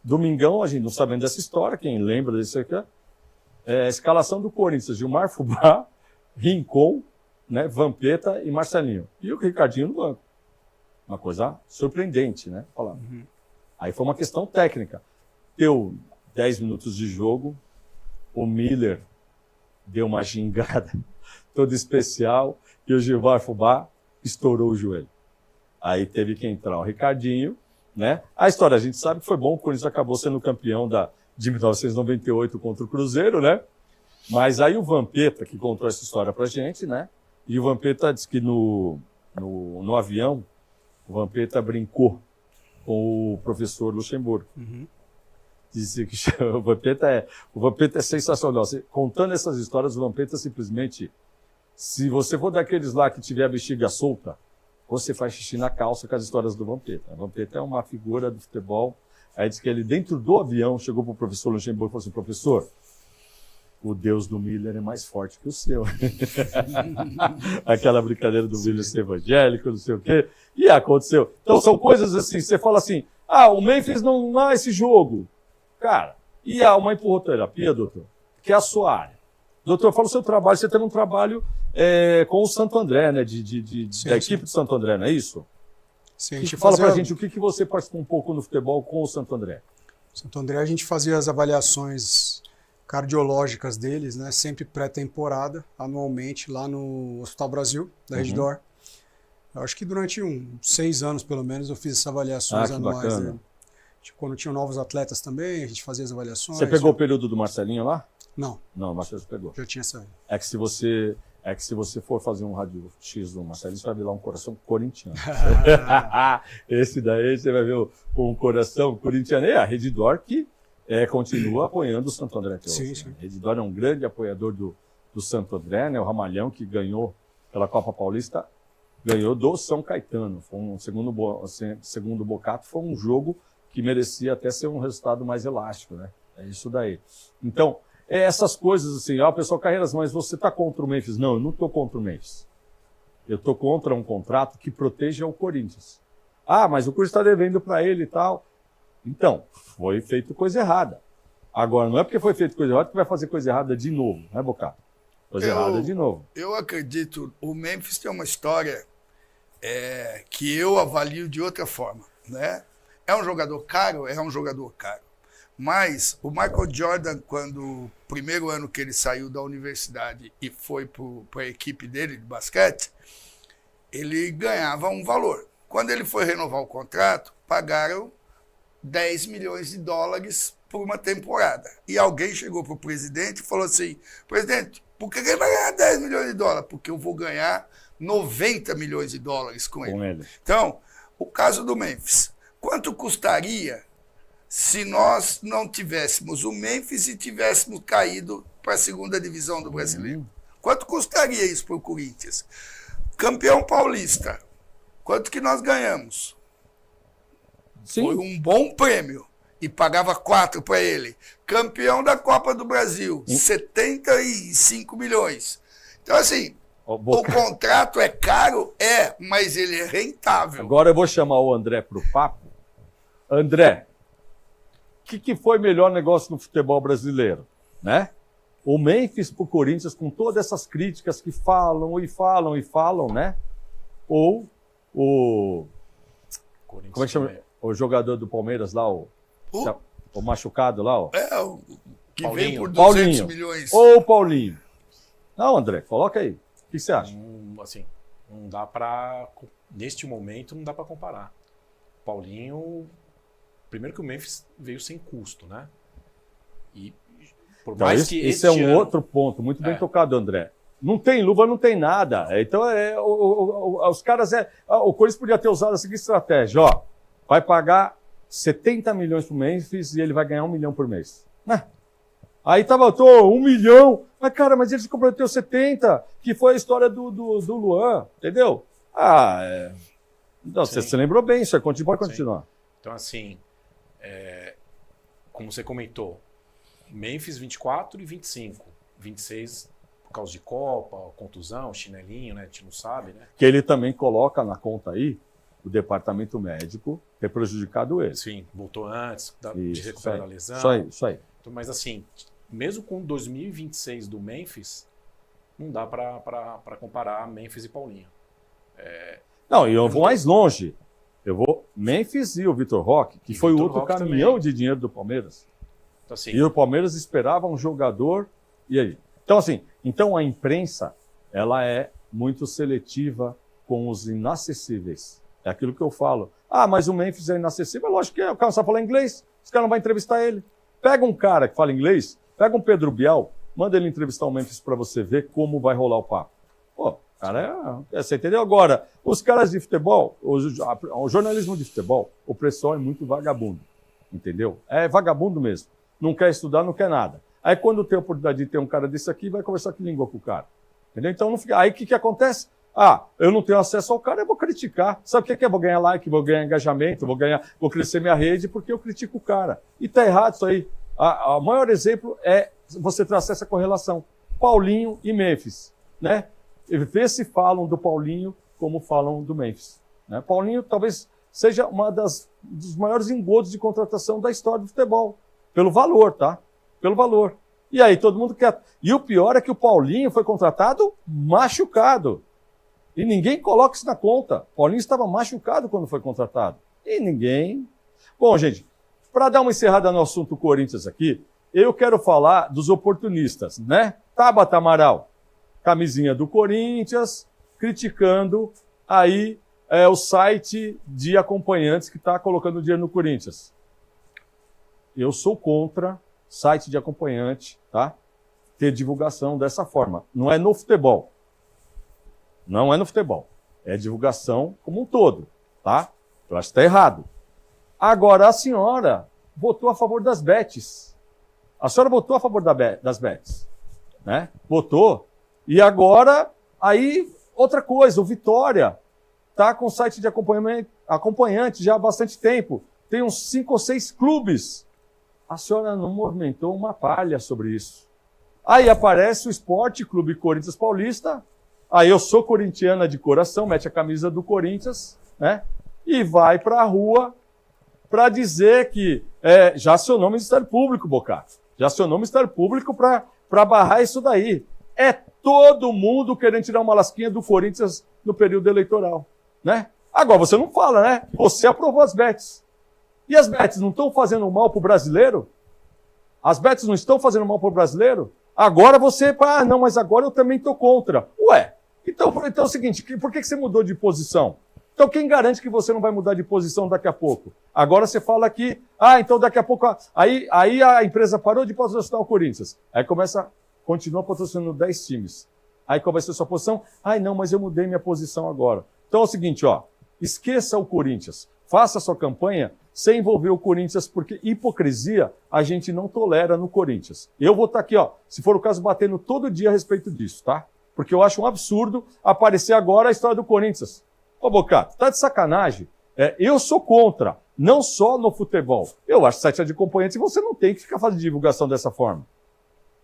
Domingão, a gente não sabendo dessa história, quem lembra disso aqui, a escalação do Corinthians, Gilmar Fubá, Rincon, né, Vampeta e Marcelinho. E o Ricardinho no banco. Uma coisa surpreendente, né? Falando. Aí foi uma questão técnica. Deu 10 minutos de jogo, o Miller deu uma gingada toda especial e o Gilmar Fubá estourou o joelho. Aí teve que entrar o Ricardinho, né? A história a gente sabe que foi bom, o Corinthians acabou sendo campeão de 1998 contra o Cruzeiro, né? Mas aí o Vampeta, que contou essa história pra gente, né? E o Vampeta disse que no avião, o Vampeta brincou com o professor Luxemburgo. Disse que o Vampeta é sensacional. Contando essas histórias, o Vampeta simplesmente, se você for daqueles lá que tiver a bexiga solta, você faz xixi na calça com as histórias do Vampeta. O Vampeta é uma figura do futebol. Aí diz que ele, dentro do avião, chegou para o professor Luxemburgo e falou assim, professor, o Deus do Miller é mais forte que o seu. Aquela brincadeira do Miller ser evangélico, não sei o quê. E aconteceu. Então são coisas assim, você fala assim, o Memphis não dá esse jogo. Cara, e há uma empurroterapia, doutor, que é a sua área. Doutor, fala o seu trabalho, você tem um trabalho com o Santo André, né, da equipe do Santo André, não é isso? Sim, a gente fala pra gente o que você participou um pouco no futebol com o Santo André. Santo André, a gente fazia as avaliações cardiológicas deles, né? Sempre pré-temporada, anualmente, lá no Hospital Brasil, da Redditor. Eu acho que durante 6 anos, pelo menos, eu fiz essas avaliações anuais dele. Tipo, quando tinham novos atletas também, a gente fazia as avaliações. Você pegou o período do Marcelinho lá? Não. Não, o Marcelinho pegou. Já tinha saído. É que se você for fazer um raio-x do Marcelinho, você vai ver lá um coração corintiano. Esse daí você vai ver um coração corintiano. E a Redditor que continua apoiando o Santo André. Sim. A Redditor é um grande apoiador do Santo André, né? O Ramalhão, que ganhou pela Copa Paulista, ganhou do São Caetano. Foi segundo o Bocato, foi um jogo que merecia até ser um resultado mais elástico, né? É isso daí. Então, essas coisas assim, o pessoal, Carreiras, mas você está contra o Memphis? Não, eu não estou contra o Memphis. Eu estou contra um contrato que proteja o Corinthians. Ah, mas o Corinthians está devendo para ele e tal. Então, foi feito coisa errada. Agora, não é porque foi feito coisa errada que vai fazer coisa errada de novo, né, Bocato? Coisa errada de novo. Eu acredito, o Memphis tem uma história que eu avalio de outra forma, né? É um jogador caro? É um jogador caro. Mas o Michael Jordan, quando o primeiro ano que ele saiu da universidade e foi para a equipe dele de basquete, ele ganhava um valor. Quando ele foi renovar o contrato, pagaram $10 milhões por uma temporada. E alguém chegou para o presidente e falou assim: presidente, por que ele vai ganhar $10 milhões? Porque eu vou ganhar $90 milhões com ele. Então, o caso do Memphis. Quanto custaria se nós não tivéssemos o Memphis e tivéssemos caído para a segunda divisão do Brasileiro? Quanto custaria isso para o Corinthians? Campeão paulista, quanto que nós ganhamos? Sim. Foi um bom prêmio e pagava 4 para ele. Campeão da Copa do Brasil, 75 milhões. Então, assim, o contrato é caro? Mas ele é rentável. Agora eu vou chamar o André para o papo. André, o que foi melhor negócio no futebol brasileiro, né? O Memphis pro Corinthians, com todas essas críticas que falam, né? Ou o... Corinthians como é que chama? O jogador do Palmeiras lá, o machucado lá, ó. O que vem por 200 Paulinho. milhões. Ou o Paulinho. Não, André, coloca aí. O que você acha? Assim, não dá para... Neste momento, não dá para comparar. Paulinho... Primeiro que o Memphis veio sem custo, né? E por Então, mais que esse é um outro ponto, muito bem tocado, André. Não tem luva, não tem nada. Então, os caras... o Corinthians podia ter usado a seguinte estratégia, ó. Vai pagar 70 milhões pro Memphis e ele vai ganhar 1 milhão por mês. Aí tava, 1 milhão. Mas, cara, mas ele se comprometeu 70, que foi a história do Luan, entendeu? Não, você lembrou bem isso aí, pode continuar. Sim. Então, assim, como você comentou, Memphis 24 e 25. 26 por causa de Copa, contusão, chinelinho, né? A gente não sabe, né? Que ele também coloca na conta aí o departamento médico ter prejudicado ele. Sim, voltou antes de recuperar a lesão. Isso aí. Então, mas assim, mesmo com 2026 do Memphis, não dá para comparar Memphis e Paulinho. Não, e eu vou mais longe. Eu vou Memphis e o Vitor Roque, que foi o outro caminhão também de dinheiro do Palmeiras. Então, assim, e o Palmeiras esperava um jogador, e aí? Então, assim, a imprensa, ela é muito seletiva com os inacessíveis. É aquilo que eu falo. Mas o Memphis é inacessível. Lógico que o cara não sabe falar inglês, os caras não vão entrevistar ele. Pega um cara que fala inglês, pega um Pedro Bial, manda ele entrevistar o Memphis para você ver como vai rolar o papo. Cara, você entendeu? Agora, os caras de futebol, o jornalismo de futebol, o pessoal é muito vagabundo, entendeu? É vagabundo mesmo. Não quer estudar, não quer nada. Aí quando tem a oportunidade de ter um cara desse aqui, vai conversar que língua com o cara. Entendeu? Então, não fica... Aí o que acontece? Eu não tenho acesso ao cara, eu vou criticar. Sabe o que é? Eu vou ganhar like, vou ganhar engajamento, vou crescer minha rede porque eu critico o cara. E tá errado isso aí. O maior exemplo é você traçar essa correlação. Paulinho e Memphis, né? Vê se falam do Paulinho como falam do Memphis. Né? Paulinho talvez seja dos maiores engodos de contratação da história do futebol. Pelo valor, tá? Pelo valor. E aí, todo mundo quer... E o pior é que o Paulinho foi contratado machucado. E ninguém coloca isso na conta. O Paulinho estava machucado quando foi contratado. E ninguém... Bom, gente, para dar uma encerrada no assunto Corinthians aqui, eu quero falar dos oportunistas, né? Tabata Amaral, camisinha do Corinthians, criticando aí o site de acompanhantes que está colocando dinheiro no Corinthians. Eu sou contra site de acompanhante, tá? Ter divulgação dessa forma. Não é no futebol. Não é no futebol. É divulgação como um todo, tá? Eu acho que está errado. Agora, a senhora votou a favor das bets. A senhora votou a favor das bets, né? Votou. E agora, aí, outra coisa, o Vitória está com site de acompanhante já há bastante tempo. Tem uns 5 ou 6 clubes. A senhora não movimentou uma palha sobre isso. Aí aparece o Esporte Clube Corinthians Paulista. Aí eu sou corintiana de coração, mete a camisa do Corinthians, né? E vai para a rua para dizer que já acionou o Ministério Público, Bocato. Já acionou o Ministério Público para barrar isso daí. É todo mundo querendo tirar uma lasquinha do Corinthians no período eleitoral, né? Agora, você não fala, né? Você aprovou as bets. E as bets não estão fazendo mal para o brasileiro? As bets não estão fazendo mal para o brasileiro? Agora você, não, mas agora eu também estou contra. Ué, então é o seguinte, por que você mudou de posição? Então quem garante que você não vai mudar de posição daqui a pouco? Agora você fala que, então daqui a pouco, aí a empresa parou de patrocinar o Corinthians. Aí continua patrocinando 10 times. Aí qual vai ser a sua posição? Não, mas eu mudei minha posição agora. Então é o seguinte, esqueça o Corinthians. Faça a sua campanha sem envolver o Corinthians, porque hipocrisia a gente não tolera no Corinthians. Eu vou estar aqui, se for o caso, batendo todo dia a respeito disso, tá? Porque eu acho um absurdo aparecer agora a história do Corinthians. Ô, Bocato, tá de sacanagem? Eu sou contra, não só no futebol. Eu acho que site de acompanhantes você não tem que ficar fazendo divulgação dessa forma.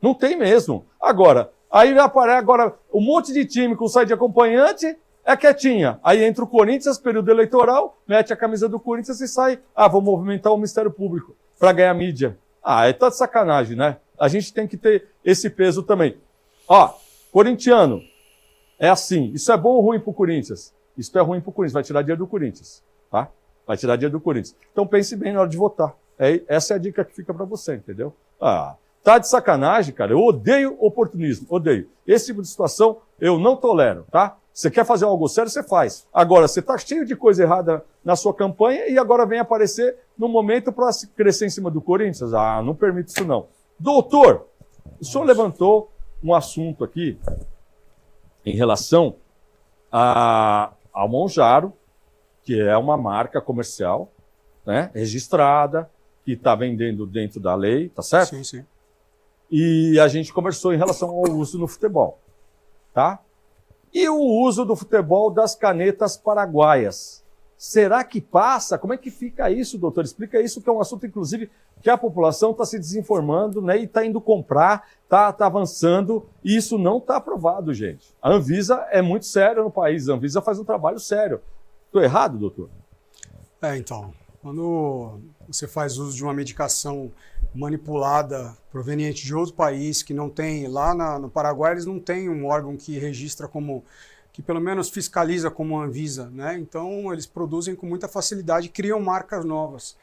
Não tem mesmo. Agora, aí aparece agora um monte de time com site de acompanhante, quietinha. Aí entra o Corinthians, período eleitoral, mete a camisa do Corinthians e sai. Vou movimentar o Ministério Público para ganhar mídia. Aí tá de sacanagem, né? A gente tem que ter esse peso também. Corintiano, é assim. Isso é bom ou ruim pro Corinthians? Isso é ruim pro Corinthians, vai tirar dinheiro do Corinthians, tá? Vai tirar dinheiro do Corinthians. Então pense bem na hora de votar. Essa é a dica que fica para você, entendeu? Tá de sacanagem, cara. Eu odeio oportunismo, odeio. Esse tipo de situação eu não tolero, tá? Você quer fazer algo sério, você faz. Agora, você tá cheio de coisa errada na sua campanha e agora vem aparecer no momento para crescer em cima do Corinthians? Não permito isso não. Doutor, o senhor levantou um assunto aqui em relação ao Monjaro, que é uma marca comercial, né, registrada, que está vendendo dentro da lei, tá certo? Sim, sim. E a gente conversou em relação ao uso no futebol, tá? E o uso do futebol das canetas paraguaias. Será que passa? Como é que fica isso, doutor? Explica isso, que é um assunto, inclusive, que a população está se desinformando, né? E está indo comprar, está avançando, e isso não está aprovado, gente. A Anvisa é muito séria no país, a Anvisa faz um trabalho sério. Estou errado, doutor? Então, quando você faz uso de uma medicação manipulada, proveniente de outro país, que não tem, lá no Paraguai eles não têm um órgão que registra como, que pelo menos fiscaliza como a Anvisa, né? Então eles produzem com muita facilidade, criam marcas novas.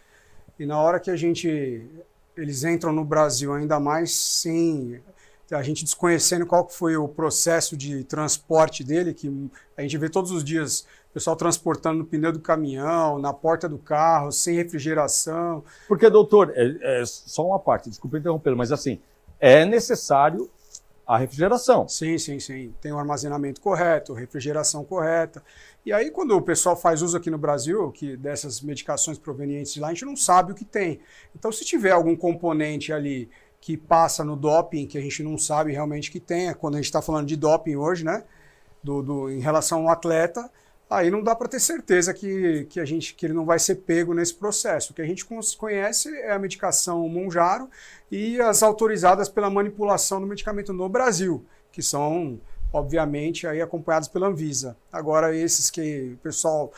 E na hora que eles entram no Brasil, ainda mais sem a gente desconhecendo qual foi o processo de transporte dele, que a gente vê todos os dias o pessoal transportando no pneu do caminhão, na porta do carro, sem refrigeração. Porque, doutor, só uma parte, desculpa interromper, mas assim, é necessário a refrigeração. Sim, sim, sim. Tem o armazenamento correto, refrigeração correta. E aí, quando o pessoal faz uso aqui no Brasil, dessas medicações provenientes de lá, a gente não sabe o que tem. Então, se tiver algum componente ali que passa no doping, que a gente não sabe realmente que tem, quando a gente está falando de doping hoje, né, em relação ao atleta, aí não dá para ter certeza que ele não vai ser pego nesse processo. O que a gente conhece é a medicação Monjaro e as autorizadas pela manipulação do medicamento no Brasil, que são, obviamente, aí acompanhados pela Anvisa. Agora, esses que o pessoal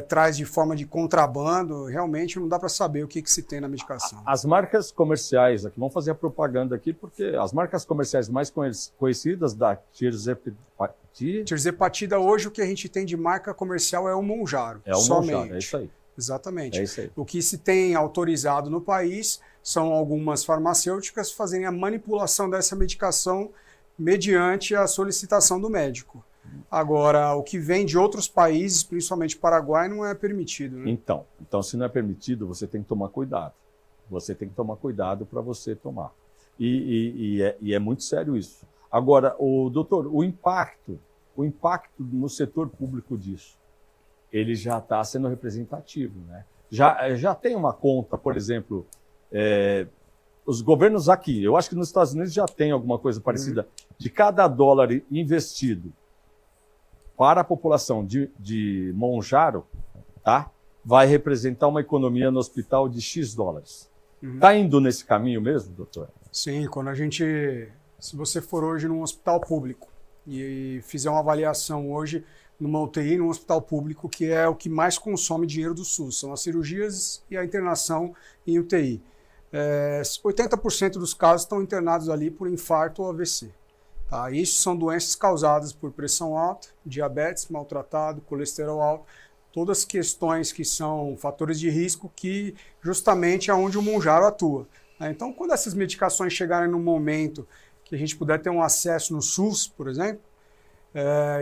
traz de forma de contrabando, realmente não dá para saber o que se tem na medicação. As marcas comerciais, aqui, vamos fazer a propaganda aqui, porque as marcas comerciais mais conhecidas da Tirzepatida, hoje o que a gente tem de marca comercial é o Monjaro. É o Monjaro, é isso aí. Exatamente. É isso aí. O que se tem autorizado no país são algumas farmacêuticas fazerem a manipulação dessa medicação mediante a solicitação do médico. Agora, o que vem de outros países, principalmente Paraguai, não é permitido. Né? Então, se não é permitido, você tem que tomar cuidado. Você tem que tomar cuidado para você tomar. E é muito sério isso. Agora, doutor, o impacto no setor público disso, ele já está sendo representativo, né? Já tem uma conta, por exemplo, os governos aqui, eu acho que nos Estados Unidos já tem alguma coisa parecida, de cada dólar investido para a população de Monjaro, tá? Vai representar uma economia no hospital de X dólares. Está indo nesse caminho mesmo, doutor? Sim, se você for hoje num hospital público e fizer uma avaliação hoje numa UTI, num hospital público, que é o que mais consome dinheiro do SUS, são as cirurgias e a internação em UTI. 80% dos casos estão internados ali por infarto ou AVC. Tá? Isso são doenças causadas por pressão alta, diabetes maltratado, colesterol alto, todas questões que são fatores de risco que justamente é onde o Monjaro atua. Então, quando essas medicações chegarem no momento que a gente puder ter um acesso no SUS, por exemplo,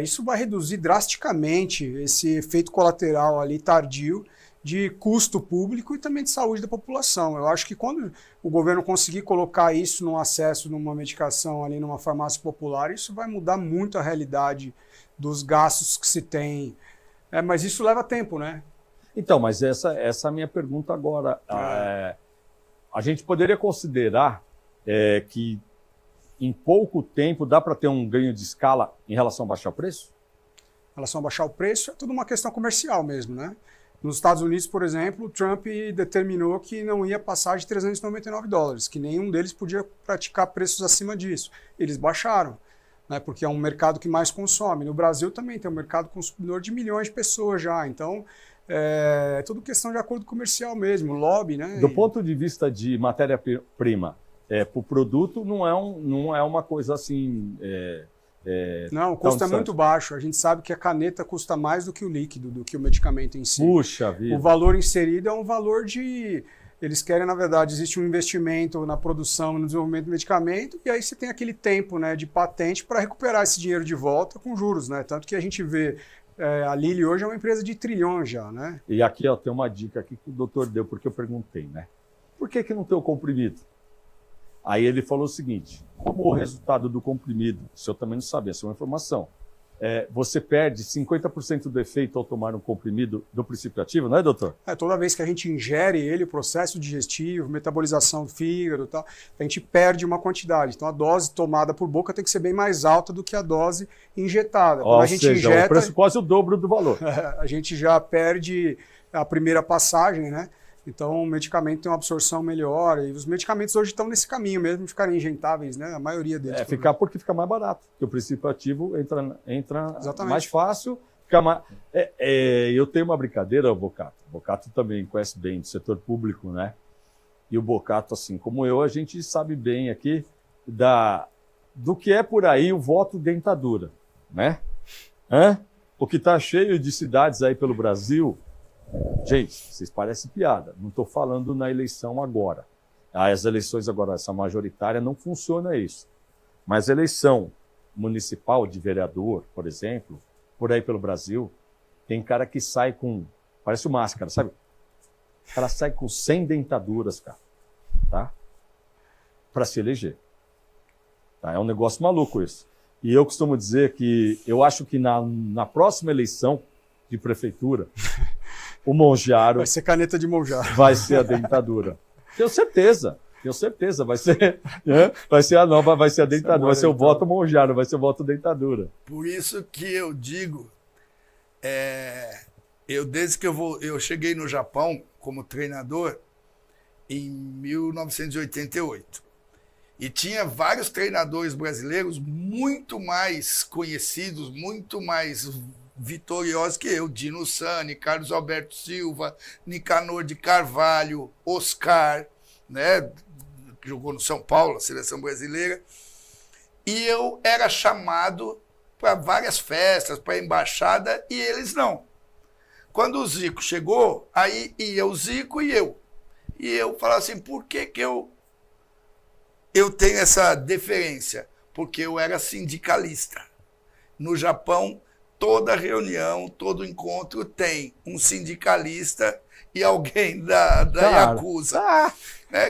isso vai reduzir drasticamente esse efeito colateral ali tardio de custo público e também de saúde da população. Eu acho que quando o governo conseguir colocar isso no acesso numa medicação ali numa farmácia popular, isso vai mudar muito a realidade dos gastos que se tem. Mas isso leva tempo, né? Então, mas essa é a minha pergunta agora. A gente poderia considerar que em pouco tempo dá para ter um ganho de escala em relação a baixar o preço? Em relação a baixar o preço, é tudo uma questão comercial mesmo, né? Nos Estados Unidos, por exemplo, o Trump determinou que não ia passar de $399, que nenhum deles podia praticar preços acima disso. Eles baixaram, né? Porque é um mercado que mais consome. No Brasil também tem um mercado consumidor de milhões de pessoas já, então é tudo questão de acordo comercial mesmo, lobby, né? Do ponto de vista de matéria-prima, para o produto não é uma coisa assim... Não, o custo é muito baixo. A gente sabe que a caneta custa mais do que o líquido, do que o medicamento em si. Puxa vida. O valor inserido é um valor de... Eles querem, na verdade, existe um investimento na produção, no desenvolvimento do medicamento, e aí você tem aquele tempo, né, de patente para recuperar esse dinheiro de volta com juros, né? Tanto que a gente vê... a Lilly hoje é uma empresa de trilhões já, né? E aqui tem uma dica aqui que o doutor deu, porque eu perguntei, né? Por que não tem o comprimido? Aí ele falou o seguinte, como o resultado do comprimido, o senhor também não sabia, essa é uma informação, você perde 50% do efeito ao tomar um comprimido do princípio ativo, não é, doutor? Toda vez que a gente ingere ele, o processo digestivo, metabolização do fígado, tal, a gente perde uma quantidade. Então a dose tomada por boca tem que ser bem mais alta do que a dose injetada. Quando a gente injeta, o preço quase o dobro do valor. A gente já perde a primeira passagem, né? Então o medicamento tem uma absorção melhor e os medicamentos hoje estão nesse caminho mesmo de ficarem injetáveis, né? A maioria deles. Porque fica mais barato, porque o princípio ativo entra mais fácil. Eu tenho uma brincadeira, o Bocato. O Bocato também conhece bem do setor público, né? E o Bocato, assim como eu, a gente sabe bem aqui do que é por aí o voto dentadura, né? O que está cheio de cidades aí pelo Brasil. Gente, vocês parecem piada. Não estou falando na eleição agora. As eleições agora, essa majoritária, não funciona isso. Mas eleição municipal de vereador, por exemplo, por aí pelo Brasil, tem cara que sai com... Parece o Máscara, sabe? O cara sai com 100 dentaduras, cara. Tá? Para se eleger. Tá? É um negócio maluco isso. E eu costumo dizer que eu acho que na próxima eleição de prefeitura... O Monjaro... Vai ser caneta de Monjaro. Vai ser a dentadura. Tenho certeza. Vai ser, vai ser a nova, vai ser a dentadura. Vai ser o voto Monjaro, vai ser o voto dentadura. Por isso que eu digo, desde que eu cheguei no Japão como treinador em 1988. E tinha vários treinadores brasileiros muito mais conhecidos, muito mais... vitoriosos que eu, Dino Sani, Carlos Alberto Silva, Nicanor de Carvalho, Oscar, né, que jogou no São Paulo, a seleção brasileira, e eu era chamado para várias festas, para a embaixada, e eles não. Quando o Zico chegou, aí ia o Zico e eu. E eu falava assim, por que eu tenho essa deferência? Porque eu era sindicalista. No Japão, toda reunião, todo encontro tem um sindicalista e alguém da Yakuza.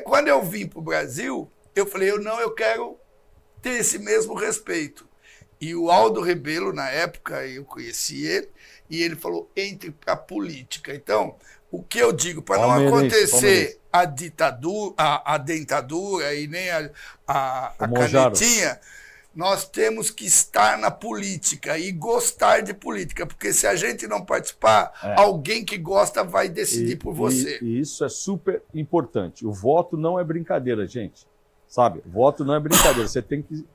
Quando eu vim para o Brasil, eu falei, eu quero ter esse mesmo respeito. E o Aldo Rebelo, na época, eu conheci ele, e ele falou, entre para a política. Então, o que eu digo, para não acontecer a ditadura, a dentadura e nem a canetinha, nós temos que estar na política e gostar de política, porque se a gente não participar, alguém que gosta vai decidir por você. E isso é super importante. O voto não é brincadeira, gente. Sabe? O voto não é brincadeira. Você tem que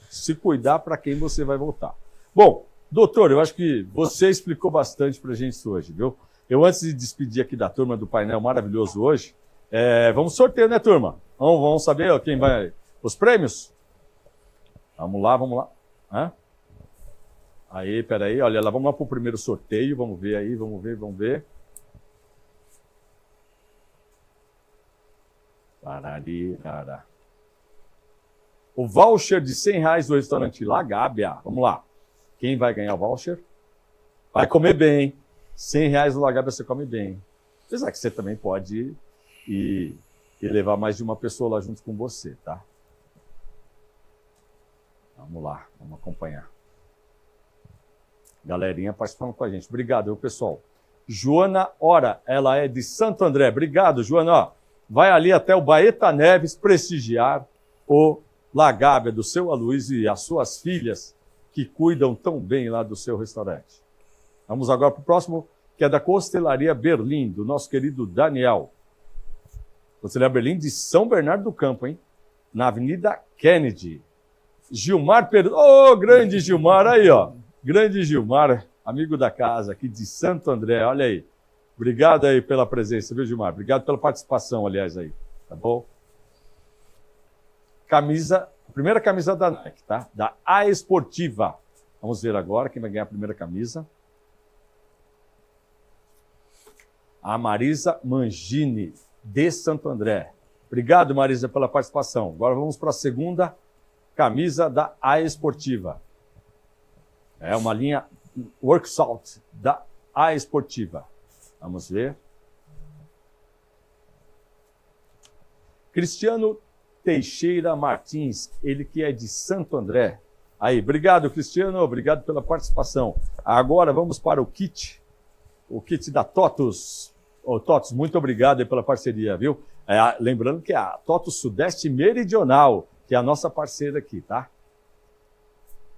se cuidar para quem você vai votar. Bom, doutor, eu acho que você explicou bastante para a gente isso hoje, viu? Eu, antes de despedir aqui da turma do painel maravilhoso hoje, vamos sorteio, né, turma? Vamos saber quem vai... Os prêmios? Vamos lá. Aí, peraí, olha lá, vamos lá para o primeiro sorteio, vamos ver aí, vamos ver. Parará. O voucher de R$100 do restaurante La Gábia. Vamos lá. Quem vai ganhar o voucher? Vai comer bem. R$100 no La Gábia você come bem. Apesar que você também pode ir levar mais de uma pessoa lá junto com você, tá? Vamos lá, vamos acompanhar. Galerinha participando com a gente. Obrigado, pessoal. Joana Ora, ela é de Santo André. Obrigado, Joana. Vai ali até o Baeta Neves prestigiar o La Gábia do seu Aloysio e as suas filhas que cuidam tão bem lá do seu restaurante. Vamos agora para o próximo, que é da Costelaria Berlim, do nosso querido Daniel. Costelaria Berlim de São Bernardo do Campo, hein? Na Avenida Kennedy. Gilmar grande Gilmar, aí, ó. Grande Gilmar, amigo da casa aqui de Santo André, olha aí. Obrigado aí pela presença, viu, Gilmar? Obrigado pela participação, aliás, aí, tá bom? Primeira camisa da Nike, tá? Da A Esportiva. Vamos ver agora quem vai ganhar a primeira camisa. A Marisa Mangini, de Santo André. Obrigado, Marisa, pela participação. Agora vamos para a segunda camisa da A Esportiva. É uma linha Worksalt da A Esportiva. Vamos ver. Cristiano Teixeira Martins, ele que é de Santo André. Aí, obrigado, Cristiano, obrigado pela participação. Agora vamos para o kit da TOTUS. TOTUS, muito obrigado aí pela parceria, viu? Lembrando que é a TOTUS Sudeste Meridional, que é a nossa parceira aqui, tá?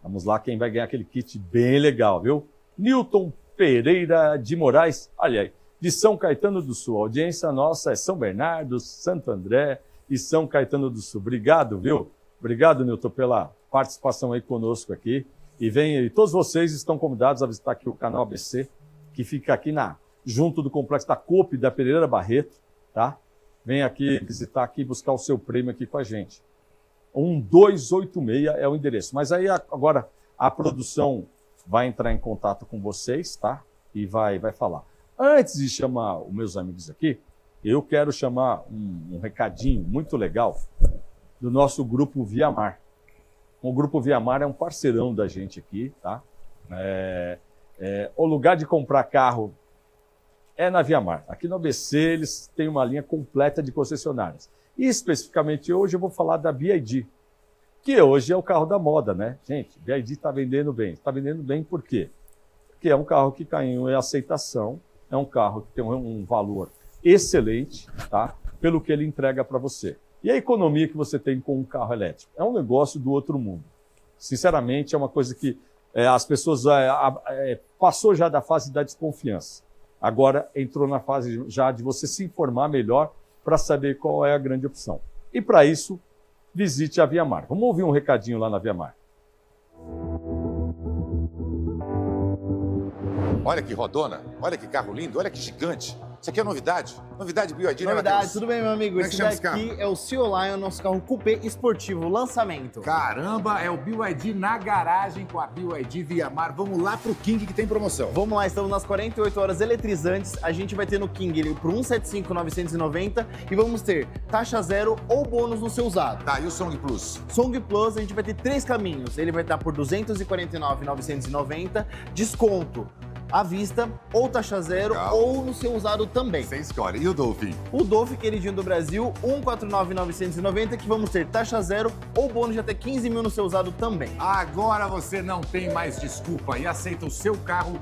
Vamos lá, quem vai ganhar aquele kit bem legal, viu? Newton Pereira de Moraes, olha aí, de São Caetano do Sul. A audiência nossa é São Bernardo, Santo André e São Caetano do Sul. Obrigado, viu? Obrigado, Newton, pela participação aí conosco aqui. E todos vocês estão convidados a visitar aqui o canal ABC, que fica aqui junto do complexo da Coop da Pereira Barreto, tá? Vem aqui visitar aqui, buscar o seu prêmio aqui com a gente. 1286 é o endereço. Mas aí agora a produção vai entrar em contato com vocês, tá? E vai falar. Antes de chamar os meus amigos aqui, eu quero chamar um recadinho muito legal do nosso Grupo Viamar. O Grupo Viamar é um parceirão da gente aqui, tá? O lugar de comprar carro é na Viamar. Aqui no ABC eles têm uma linha completa de concessionárias. E especificamente hoje eu vou falar da BYD, que hoje é o carro da moda, né? Gente, BYD está vendendo bem. Está vendendo bem por quê? Porque é um carro que está em aceitação, é um carro que tem um valor excelente, tá? Pelo que ele entrega para você. E a economia que você tem com um carro elétrico? É um negócio do outro mundo. Sinceramente, é uma coisa que as pessoas passou já da fase da desconfiança. Agora entrou na fase já de você se informar melhor para saber qual é a grande opção. E para isso, visite a Viamar. Vamos ouvir um recadinho lá na Viamar. Olha que rodona, olha que carro lindo, olha que gigante. Isso aqui é novidade? Novidade BYD, né, Novidade, Matheus? tudo bem, meu amigo? Como é que Esse chama esse daqui é o Sea Lion, nosso carro coupé esportivo, lançamento. Caramba, é o BYD na garagem com a BYD Via Mar. Vamos lá pro King que tem promoção. Vamos lá, estamos nas 48 horas eletrizantes. A gente vai ter no King ele por 175.990 e vamos ter taxa zero ou bônus no seu usado. Tá, e o Song Plus? Song Plus, a gente vai ter 3 caminhos. Ele vai estar por 249.990, desconto à vista, ou taxa zero, Legal. ou no seu usado também. Você escolhe. E o Dolphin? O Dolphin, queridinho do Brasil, 149.990, que vamos ter taxa zero ou bônus de até 15 mil no seu usado também. Agora você não tem mais desculpa e aceita o seu carro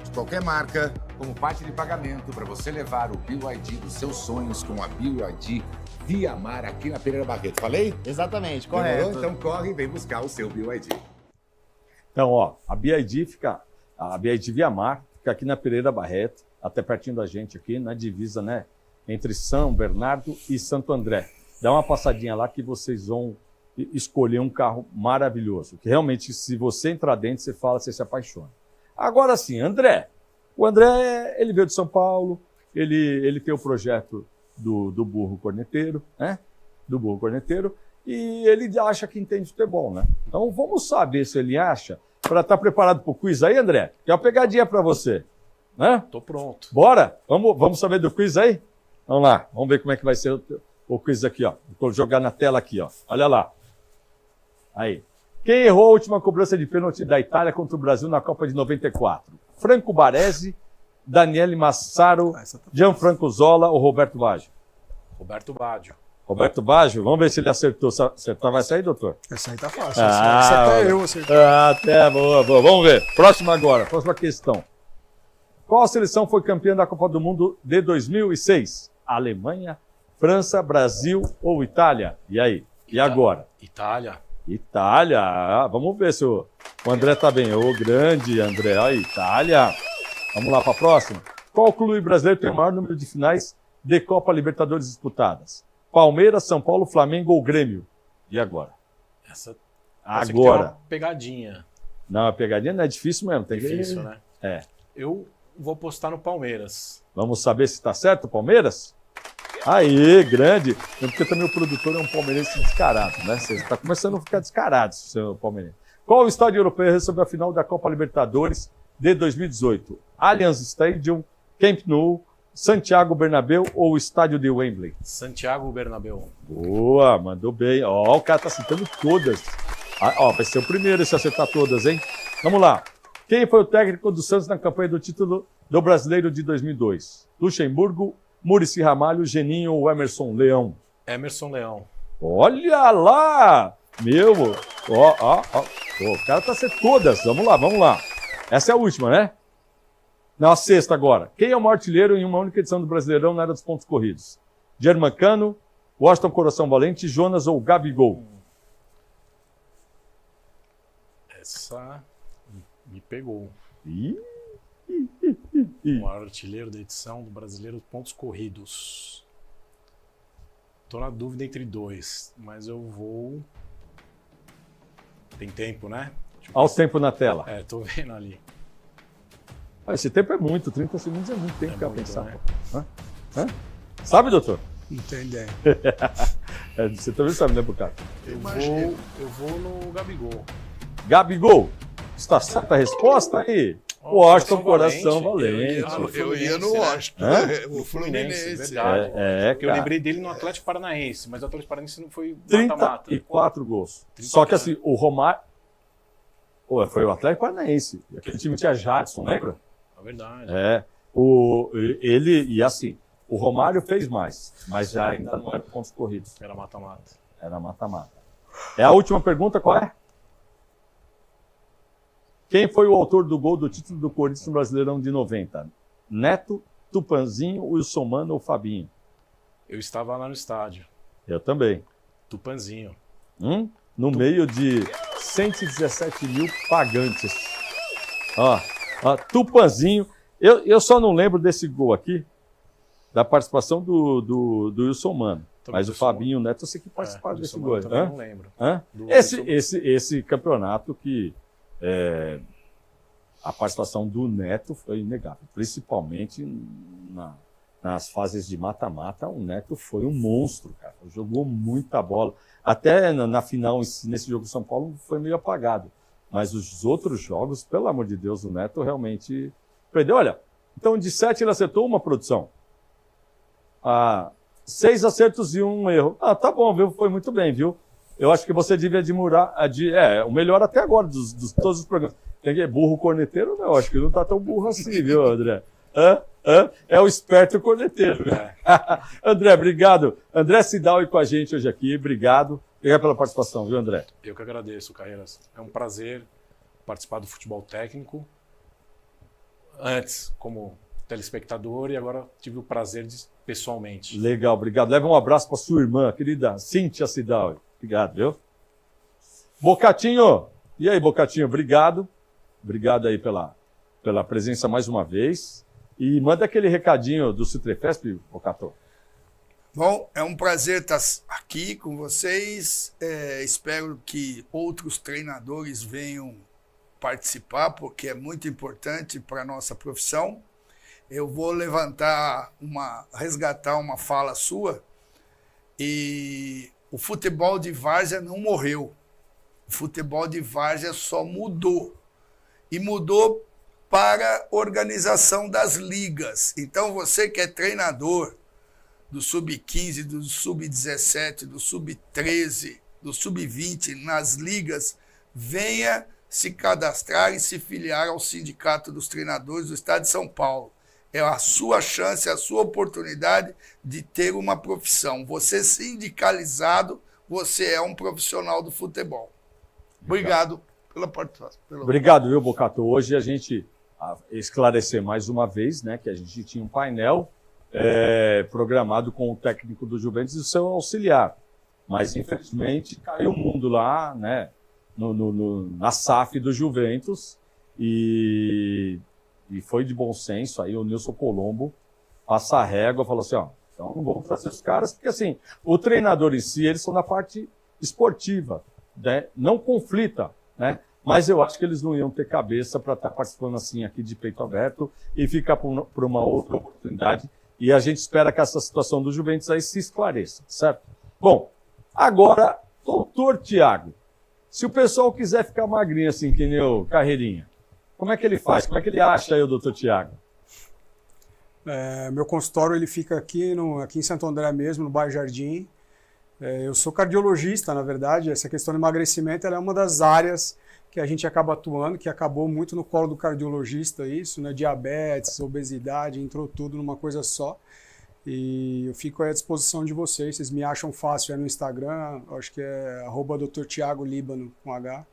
de qualquer marca como parte de pagamento para você levar o BYD dos seus sonhos com a BYD Via Mar aqui na Pereira Barreto. Falei? Exatamente, Demorou? correto. Então corre e vem buscar o seu BYD. Então, ó, a BYD Via Mar fica aqui na Pereira Barreto, até pertinho da gente aqui, na divisa, né, entre São Bernardo e Santo André. Dá uma passadinha lá que vocês vão escolher um carro maravilhoso, que realmente, se você entrar dentro, você fala, você se apaixona. Agora sim, André. O André, ele veio de São Paulo, ele tem o projeto do burro corneteiro, né, do burro corneteiro, e ele acha que entende futebol, né? Então, vamos saber se ele acha, para estar preparado para o quiz aí, André? Tem uma pegadinha para você, né? Tô pronto. Bora? Vamos saber do quiz aí? Vamos lá, vamos ver como é que vai ser o quiz aqui, ó. Vou jogar na tela aqui, ó. Olha lá. Aí. Quem errou a última cobrança de pênalti da Itália contra o Brasil na Copa de 94? Franco Baresi, Daniele Massaro, Gianfranco Zola ou Roberto Baggio? Roberto Baggio. Roberto Baggio, vamos ver se ele acertou. Acertar vai sair, doutor? Essa aí tá fácil. Ah, Essa até olha. eu acertei. Até, boa. Vamos ver. Próxima agora, próxima questão. Qual seleção foi campeã da Copa do Mundo de 2006? Alemanha, França, Brasil ou Itália? E aí? E agora? Itália. Itália. Ah, vamos ver se o André tá bem. Ô, grande André. Ó, Itália. Vamos lá para a próxima. Qual clube brasileiro tem o maior número de finais de Copa Libertadores disputadas? Palmeiras, São Paulo, Flamengo ou Grêmio? E agora? Essa Agora. uma pegadinha. Não, a pegadinha não é difícil mesmo. Tem Difícil, que... né? É. Eu vou apostar no Palmeiras. Vamos saber se está certo, Palmeiras? Aí, grande. Porque também o produtor é um palmeirense descarado, né? Você está começando a ficar descarado, seu palmeirense. Qual o estádio europeu recebeu a final da Copa Libertadores de 2018? Allianz Stadium, Camp Nou, Santiago Bernabéu ou o estádio de Wembley? Santiago Bernabéu. Boa, mandou bem. Ó, o cara tá citando todas. Ah, ó, vai ser o primeiro se acertar todas, hein? Vamos lá. Quem foi o técnico do Santos na campanha do título do Brasileiro de 2002? Luxemburgo, Muricy Ramalho, Geninho ou Emerson Leão? Emerson Leão. Olha lá! Meu, ó. O cara tá acertando todas. Vamos lá. Essa é a última, né? Não, a sexta agora. Quem é o maior artilheiro em uma única edição do Brasileirão na era dos pontos corridos? Germancano, Washington Coração Valente, Jonas ou Gabigol? Essa me pegou. Ih. O maior artilheiro da edição do Brasileiro Pontos Corridos. Tô na dúvida entre dois, mas eu vou... Tem tempo, né? Olha o tempo na tela. É, tô vendo ali. Esse tempo é muito, 30 segundos é muito tempo para muito, pensar. né? Hã? Sabe, doutor? Não tem ideia. Você também sabe, né, Bucato? Eu vou no Gabigol. Gabigol, está certa a resposta aí? Washington Coração Valente. Eu ia no Washington. O Fluminense. Verdade. Porque eu cara. lembrei dele no Atlético Paranaense, mas o Atlético Paranaense não foi 34 mata-mata. gols. Só que assim, o Romário... Pô, foi o Atlético Paranaense. Aquele time tinha Jadson, lembra? É verdade. E assim, o Romário fez mais, mas já ainda não era pontos corridos. Era mata-mata. Era mata-mata. É a última pergunta, qual é? Quem foi o autor do gol do título do Corinthians no Brasileirão de 90? Neto, Tupanzinho, Wilson Mano ou Fabinho? Eu estava lá no estádio. Eu também. Tupanzinho. No meio de 117 mil pagantes. Ó, Tupanzinho. Eu só não lembro desse gol aqui, da participação do Wilson Mano. Também Mas o Fabinho e o Neto, eu sei que participaram desse gol. Eu não lembro. Esse campeonato que a participação do Neto foi inegável, principalmente nas fases de mata-mata, o Neto foi um monstro, cara. Jogou muita bola. Até na final, nesse jogo do São Paulo, foi meio apagado. Mas os outros jogos, pelo amor de Deus, o Neto realmente perdeu. Olha, então de 7 ele acertou uma produção. 6 acertos e 1 erro. Tá bom, viu? Foi muito bem, viu? Eu acho que você devia admirar o melhor até agora dos todos os programas. Burro corneteiro, não. Acho que não tá tão burro assim, viu, André? É o esperto corneteiro. André, obrigado. André Sidaui com a gente hoje aqui. Obrigado. Obrigado pela participação, viu, André? Eu que agradeço, Carreiras. É um prazer participar do futebol técnico. Antes, como telespectador, e agora tive o prazer de pessoalmente. Legal, obrigado. Leva um abraço para sua irmã, querida Cíntia Sidaui. Obrigado, viu? Bocatinho. E aí, Bocatinho, obrigado. Obrigado aí pela presença mais uma vez. E manda aquele recadinho do Citrefesp, Bocato. Bom, é um prazer estar aqui com vocês. Espero que outros treinadores venham participar, porque é muito importante para a nossa profissão. Eu vou resgatar uma fala sua. E o futebol de várzea não morreu. O futebol de várzea só mudou. E mudou para a organização das ligas. Então, você que é treinador do Sub-15, do Sub-17, do Sub-13, do Sub-20 nas ligas, venha se cadastrar e se filiar ao Sindicato dos Treinadores do Estado de São Paulo. É a sua chance, a sua oportunidade de ter uma profissão. Você sindicalizado, você é um profissional do futebol. Obrigado pela participação. Obrigado, viu, Bocato? Hoje a gente esclarecer mais uma vez, né, que a gente tinha um painel programado com o técnico do Juventus e o seu auxiliar. Mas, infelizmente, caiu o mundo lá, né, na SAF do Juventus e foi de bom senso. Aí o Nilson Colombo passa a régua e falou assim, então não vamos trazer os caras, porque assim, o treinador em si, eles são na parte esportiva, né, não conflita, né? Mas eu acho que eles não iam ter cabeça para estar participando assim aqui de peito aberto e ficar por uma outra oportunidade. E a gente espera que essa situação do Juventus aí se esclareça, certo? Bom, agora, doutor Tiago, se o pessoal quiser ficar magrinho assim, que nem o Carreirinha, como é que ele faz? Como é que ele acha aí o doutor Tiago? Meu consultório ele fica aqui em Santo André mesmo, no bairro Jardim. Eu sou cardiologista, na verdade. Essa questão de emagrecimento ela é uma das áreas que a gente acaba atuando, que acabou muito no colo do cardiologista isso, né? Diabetes, obesidade, entrou tudo numa coisa só. E eu fico à disposição de vocês me acham fácil no Instagram, acho que é @Dr. Tiago Líbano, com H.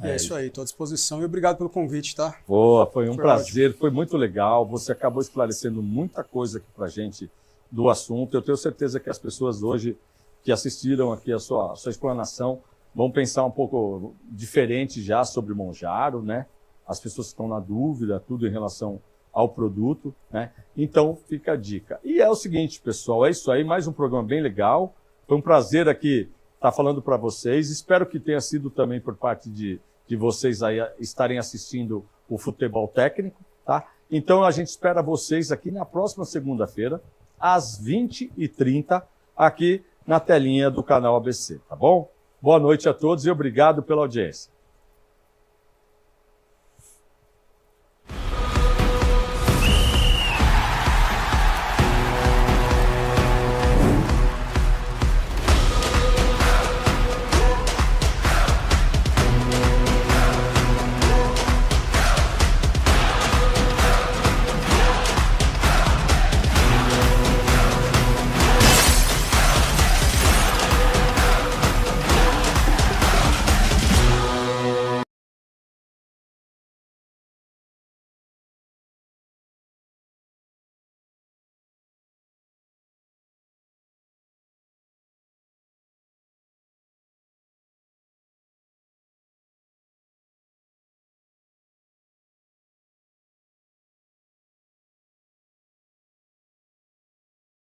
E é isso aí, estou à disposição e obrigado pelo convite, tá? Boa, foi um prazer, ótimo. Foi muito legal, você acabou esclarecendo muita coisa aqui pra gente do assunto. Eu tenho certeza que as pessoas hoje que assistiram aqui a sua explanação vão pensar um pouco diferente já sobre o Monjaro, né? As pessoas estão na dúvida, tudo em relação ao produto, né? Então, fica a dica. E é o seguinte, pessoal, é isso aí, mais um programa bem legal. Foi um prazer aqui estar falando para vocês. Espero que tenha sido também por parte de vocês aí estarem assistindo o Futebol Técnico, tá? Então, a gente espera vocês aqui na próxima segunda-feira, às 20h30, aqui na telinha do canal ABC, tá bom? Boa noite a todos e obrigado pela audiência.